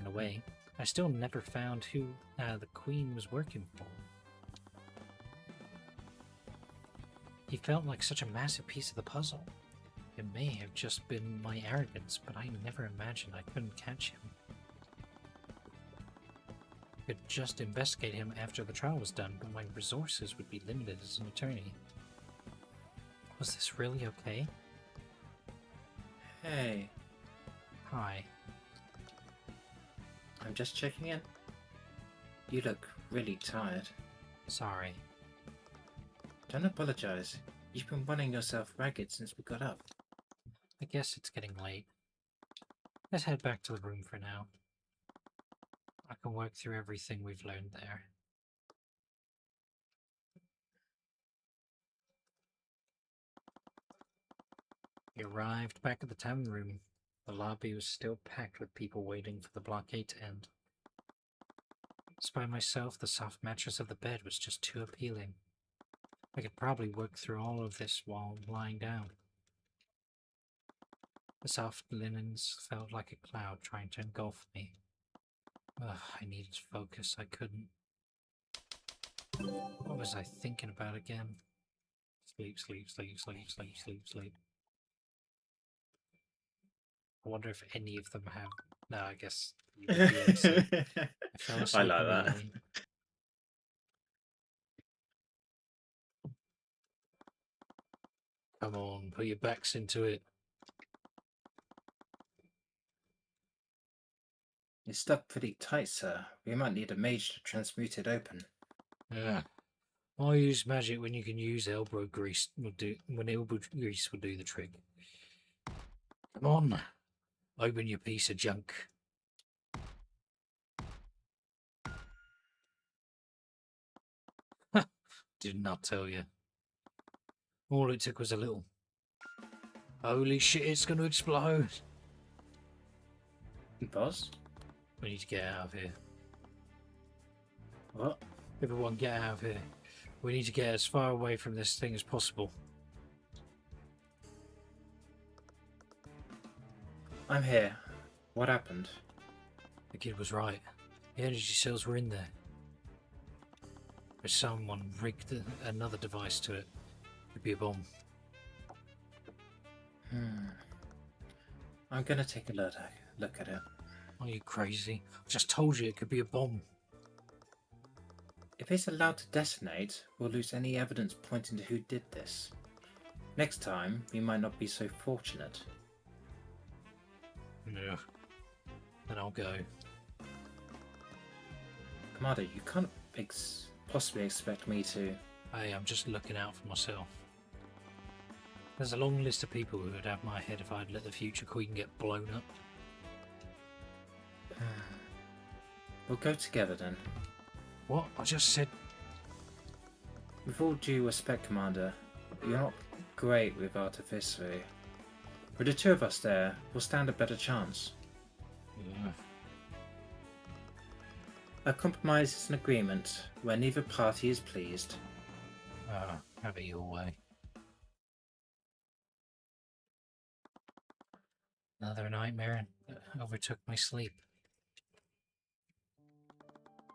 in a way. I still never found who the Queen was working for. He felt like such a massive piece of the puzzle. It may have just been my arrogance, but I never imagined I couldn't catch him. I could just investigate him after the trial was done, but my resources would be limited as an attorney. Was this really okay? Hey, Hi. I'm just checking in. You look really tired. Sorry. Don't apologize. You've been running yourself ragged since we got up. I guess it's getting late. Let's head back to the room for now. I can work through everything we've learned there. We arrived back at the tavern room. The lobby was still packed with people waiting for the blockade to end. Despite myself, the soft mattress of the bed was just too appealing. I could probably work through all of this while lying down. The soft linens felt like a cloud trying to engulf me. Ugh, I needed focus. I couldn't. What was I thinking about again? Sleep, sleep, sleep, sleep, sleep, sleep, sleep. I wonder if any of them have. No, I guess you would be able to see. I fell I asleep like that. immediately. Come on, put your backs into it. It's stuck pretty tight, sir. We might need a mage to transmute it open. Yeah. Why use magic when you can use elbow grease? When elbow grease will do the trick. Come on, open your piece of junk. Did not tell you. All it took was a little. Holy shit! It's going to explode. Boss? We need to get out of here. What? Everyone, get out of here. We need to get as far away from this thing as possible. I'm here. What happened? The kid was right. The energy cells were in there. But someone rigged another device to it. Could be a bomb. I'm gonna take a look at it. Are you crazy? I just told you it could be a bomb. If it's allowed to detonate, we'll lose any evidence pointing to who did this. Next time, we might not be so fortunate. No. Then I'll go. Commander, you can't possibly expect me to... Hey, I'm just looking out for myself. There's a long list of people who would have my head if I'd let the future queen get blown up. We'll go together then. What? I just said... With all due respect, Commander, you're not great with artificery. With the two of us there, we'll stand a better chance. Yeah. A compromise is an agreement where neither party is pleased. Have it your way. Another nightmare overtook my sleep.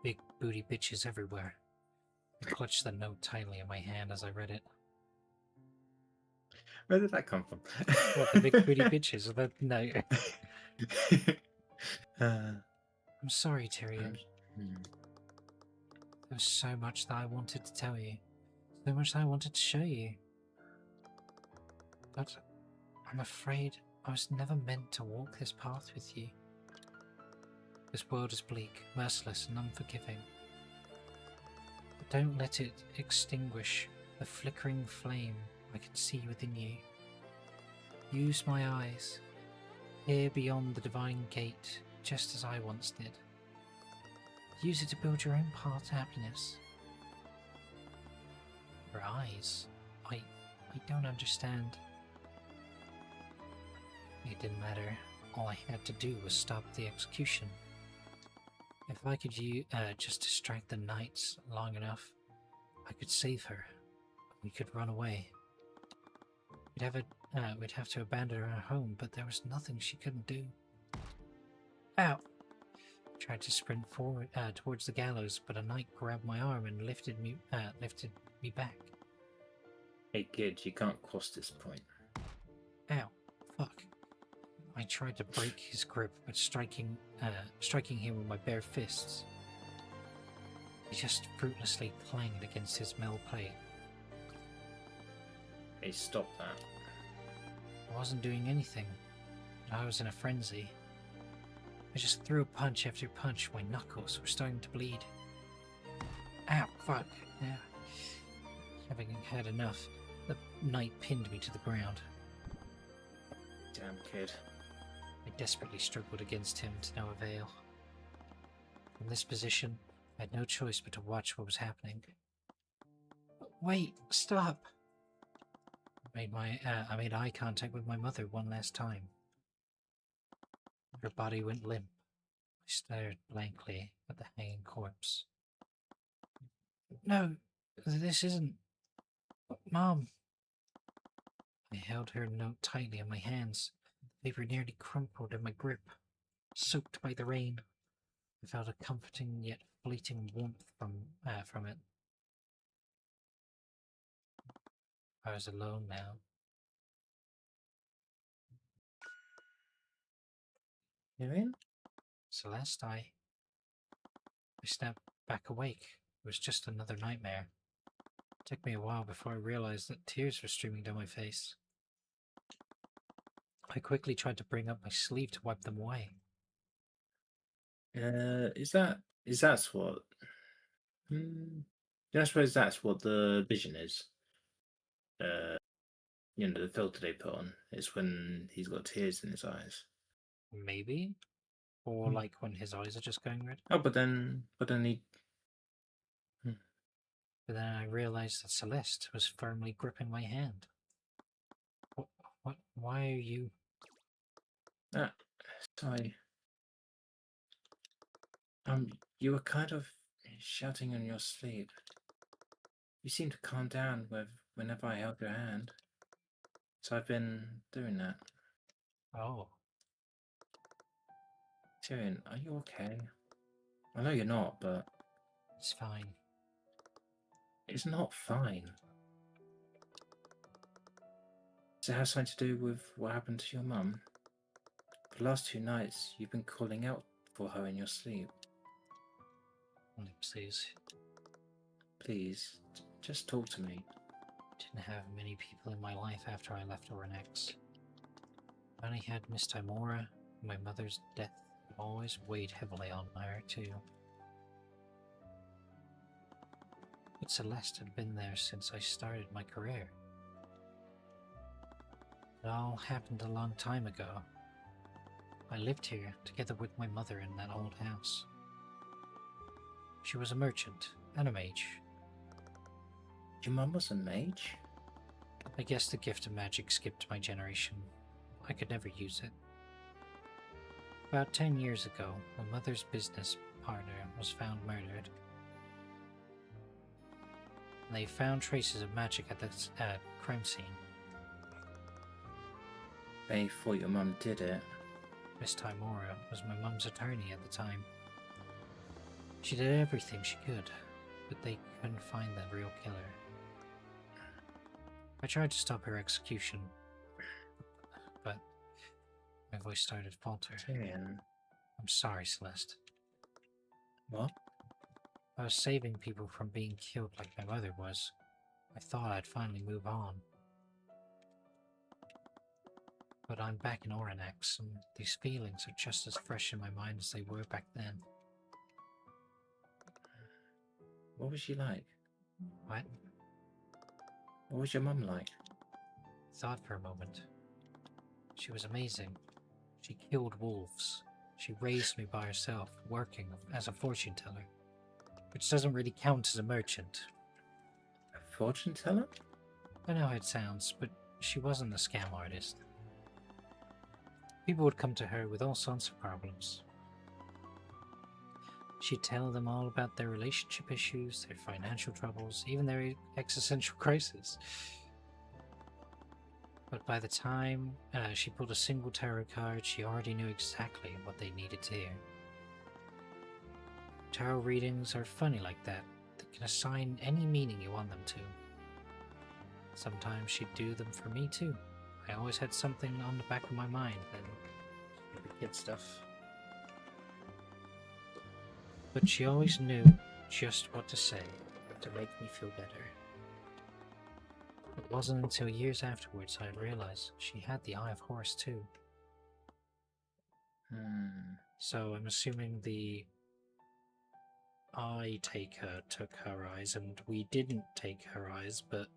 Big booty bitches everywhere. I clutched the note tightly in my hand as I read it. Where did that come from? What, the big booty bitches? No. I'm sorry, Tyrion. There was so much that I wanted to tell you. So much that I wanted to show you. But I'm afraid I was never meant to walk this path with you. This world is bleak, merciless, and unforgiving. But don't let it extinguish the flickering flame I can see within you. Use my eyes, peer beyond the divine gate, just as I once did. Use it to build your own path to happiness. Your eyes? I don't understand. It didn't matter. All I had to do was stop the execution. If I could just distract the knights long enough, I could save her. We could run away. We'd have to abandon our home, but there was nothing she couldn't do. Ow! I tried to sprint forward towards the gallows, but a knight grabbed my arm and lifted me back. Hey kid, you can't cross this point. Ow! Fuck! I tried to break his grip, but striking him with my bare fists. He just fruitlessly clanged against his metal plate. Hey, stop that. I wasn't doing anything, but I was in a frenzy. I just threw punch after punch. My knuckles were starting to bleed. Ow, fuck. Yeah. Having had enough, the knight pinned me to the ground. Damn kid. I desperately struggled against him to no avail. From this position, I had no choice but to watch what was happening. Wait, stop! I made eye contact with my mother one last time. Her body went limp. I stared blankly at the hanging corpse. No, this isn't... Mom! I held her note tightly in my hands. paper nearly crumpled in my grip, soaked by the rain. I felt a comforting yet fleeting warmth from it. I was alone now. Tyrion? Celeste, I snapped back awake. It was just another nightmare. It took me a while before I realized that tears were streaming down my face. I quickly tried to bring up my sleeve to wipe them away. Is that what? I suppose that's what the vision is. Uh, the filter they put on is when he's got tears in his eyes. Maybe? Or like when his eyes are just going red? Oh, but then he. But then I realized that Celeste was firmly gripping my hand. Why are you... Sorry. You were kind of shouting in your sleep. You seemed to calm down whenever I held your hand. So I've been doing that. Oh, Tyrion, are you okay? I know you're not, but it's fine. it's not fine. Does it have something to do with what happened to your mum? For the last 2 nights, you've been calling out for her in your sleep. Ellipses. Please, just talk to me. Didn't have many people in my life after I left Oronex. I only had Miss Timora. My mother's death always weighed heavily on her too. But Celeste had been there since I started my career. It all happened a long time ago. I lived here together with my mother in that old house. She was a merchant and a mage. Your mum was a mage? I guess the gift of magic skipped my generation. I could never use it. About 10 years ago, my mother's business partner was found murdered. They found traces of magic at the crime scene. They thought your mum did it. Miss Timora was my mum's attorney at the time. She did everything she could, but they couldn't find the real killer. I tried to stop her execution, but my voice started to falter. Tyrion. I'm sorry, Celeste. What? I was saving people from being killed like my mother was. I thought I'd finally move on. But I'm back in Oronex, and these feelings are just as fresh in my mind as they were back then. What was she like? What? What was your mum like? I thought for a moment. She was amazing. She killed wolves. She raised me by herself, working as a fortune teller. Which doesn't really count as a merchant. A fortune teller? I know how it sounds, but she wasn't a scam artist. People would come to her with all sorts of problems. She'd tell them all about their relationship issues, their financial troubles, even their existential crisis. But by the time she pulled a single tarot card, she already knew exactly what they needed to hear. Tarot readings are funny like that. They can assign any meaning you want them to. Sometimes she'd do them for me too. I always had something on the back of my mind and the kid stuff. But she always knew just what to say to make me feel better. It wasn't until years afterwards I realized she had the Eye of Horus too. So I'm assuming the I taker took her eyes, and we didn't take her eyes, but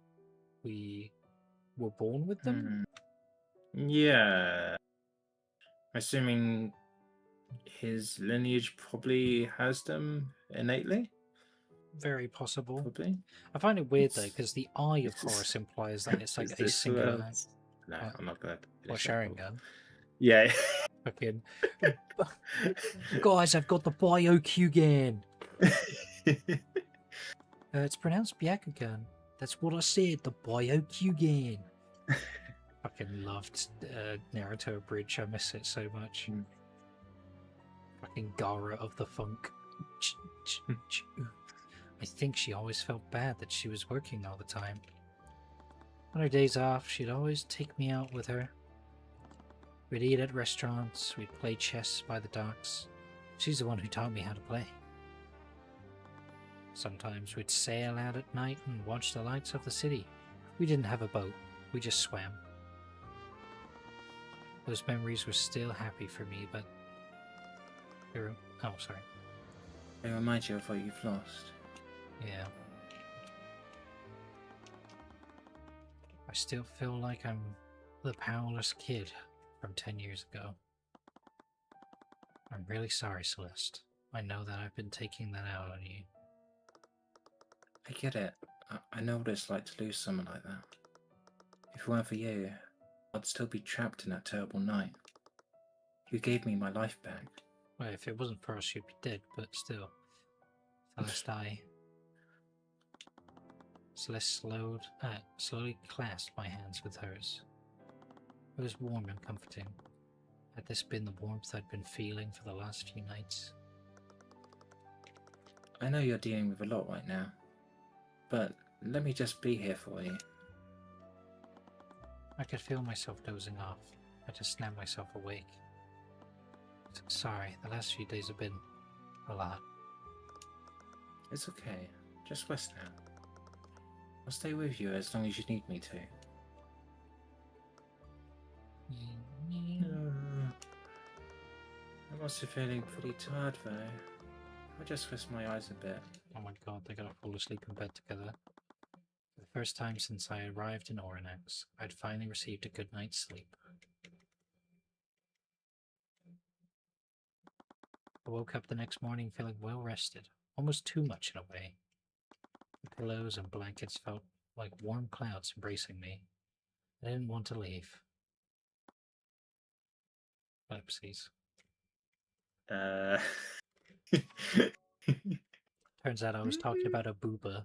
we were born with them? Yeah. Assuming his lineage probably has them innately? Very possible. Probably. I find it weird though, because the Eye of Horus implies that it's like a single eye. No, What? I'm not glad. Or Sharingan. Yeah. Fucking guys, I've got the Byakugan. It's pronounced Byakugan. That's what I said, the Byakugan. Fucking loved Naruto Bridge. I miss it so much. Mm. Fucking Gara of the Funk. I think she always felt bad that she was working all the time. On her days off, she'd always take me out with her. We'd eat at restaurants, we'd play chess by the docks. She's the one who taught me how to play. Sometimes we'd sail out at night and watch the lights of the city. We didn't have a boat, we just swam. Those memories were still happy for me, but... Oh, sorry. They remind you of what you've lost. Yeah. I still feel like I'm the powerless kid from 10 years ago. I'm really sorry, Celeste. I know that I've been taking that out on you. I get it. I know what it's like to lose someone like that. If it weren't for you, I'd still be trapped in that terrible night. You gave me my life back. Well, if it wasn't for us, you'd be dead, but still. Celeste slowly clasped my hands with hers. It was warm and comforting. Had this been the warmth I'd been feeling for the last few nights? I know you're dealing with a lot right now, but let me just be here for you. I could feel myself dozing off. I had to snap myself awake. Sorry, the last few days have been a lot. It's okay. Just rest now. I'll stay with you as long as you need me to. I must be feeling pretty tired though. I'll just rest my eyes a bit. Oh my god, they gotta fall asleep in bed together. For the first time since I arrived in Oranax, I'd finally received a good night's sleep. I woke up the next morning feeling well rested, almost too much in a way. The pillows and blankets felt like warm clouds embracing me. I didn't want to leave. Oopsies. Turns out I was talking about a booba.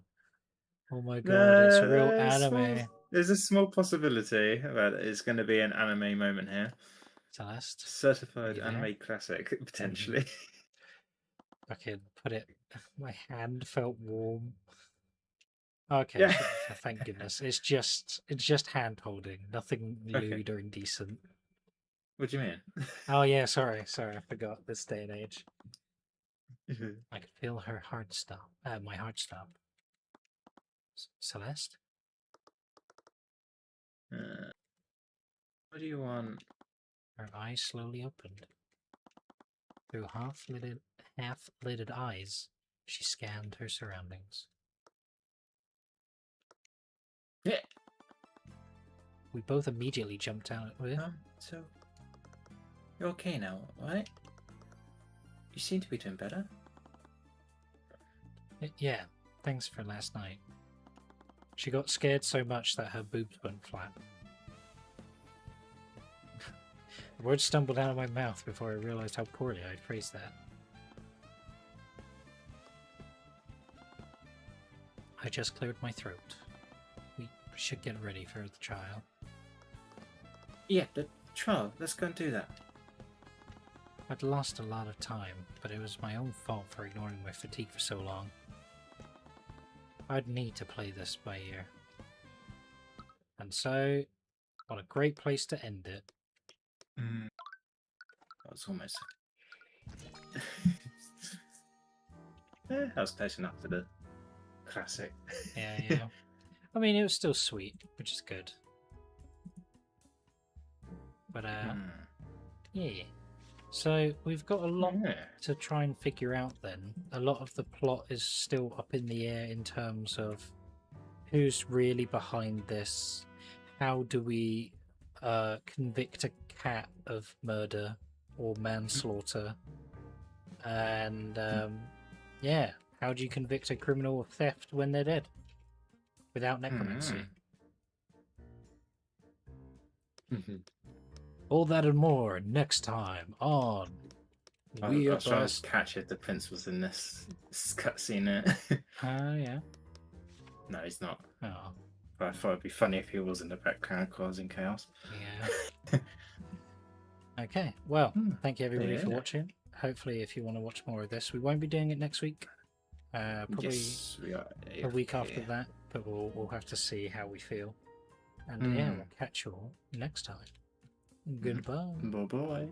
Oh my god, it's real anime. There's a small possibility that it's going to be an anime moment here. Celeste? Certified anime classic, potentially. Fucking put it. My hand felt warm. Okay, Yeah. thank goodness. It's just hand holding, nothing lewd or indecent. What do you mean? Oh yeah, sorry, I forgot this day and age. I could feel her heart stop. My heart stop. Celeste? What do you want? Her eyes slowly opened. Through half-lidded eyes, she scanned her surroundings. Yeah. We both immediately jumped out at it. So you're okay now, right? You seem to be doing better. Yeah, thanks for last night. She got scared so much that her boobs went flat. Words stumbled out of my mouth before I realized how poorly I'd phrased that. I just cleared my throat. We should get ready for the trial. Yeah, the trial. Let's go and do that. I'd lost a lot of time, but it was my own fault for ignoring my fatigue for so long. I'd need to play this by ear. And so, what a great place to end it. That was almost... that was close enough to the classic. Yeah. I mean, it was still sweet, which is good. But, yeah. So, we've got a lot to try and figure out then. A lot of the plot is still up in the air in terms of who's really behind this. How do we convict a cat of murder or manslaughter? And, yeah, how do you convict a criminal of theft when they're dead? Without necromancy. All that and more next time on I was trying to catch if the prince was in this cutscene. Yeah. No, he's not. Oh. But I thought it'd be funny if he was in the background causing chaos. Yeah. Okay, well, thank you everybody for Yeah. watching. Hopefully, if you want to watch more of this, we won't be doing it next week. Probably Yes, we are. a week after Yeah. that, but we'll have to see how we feel. And yeah, we'll catch you all next time. Goodbye. Bye bye.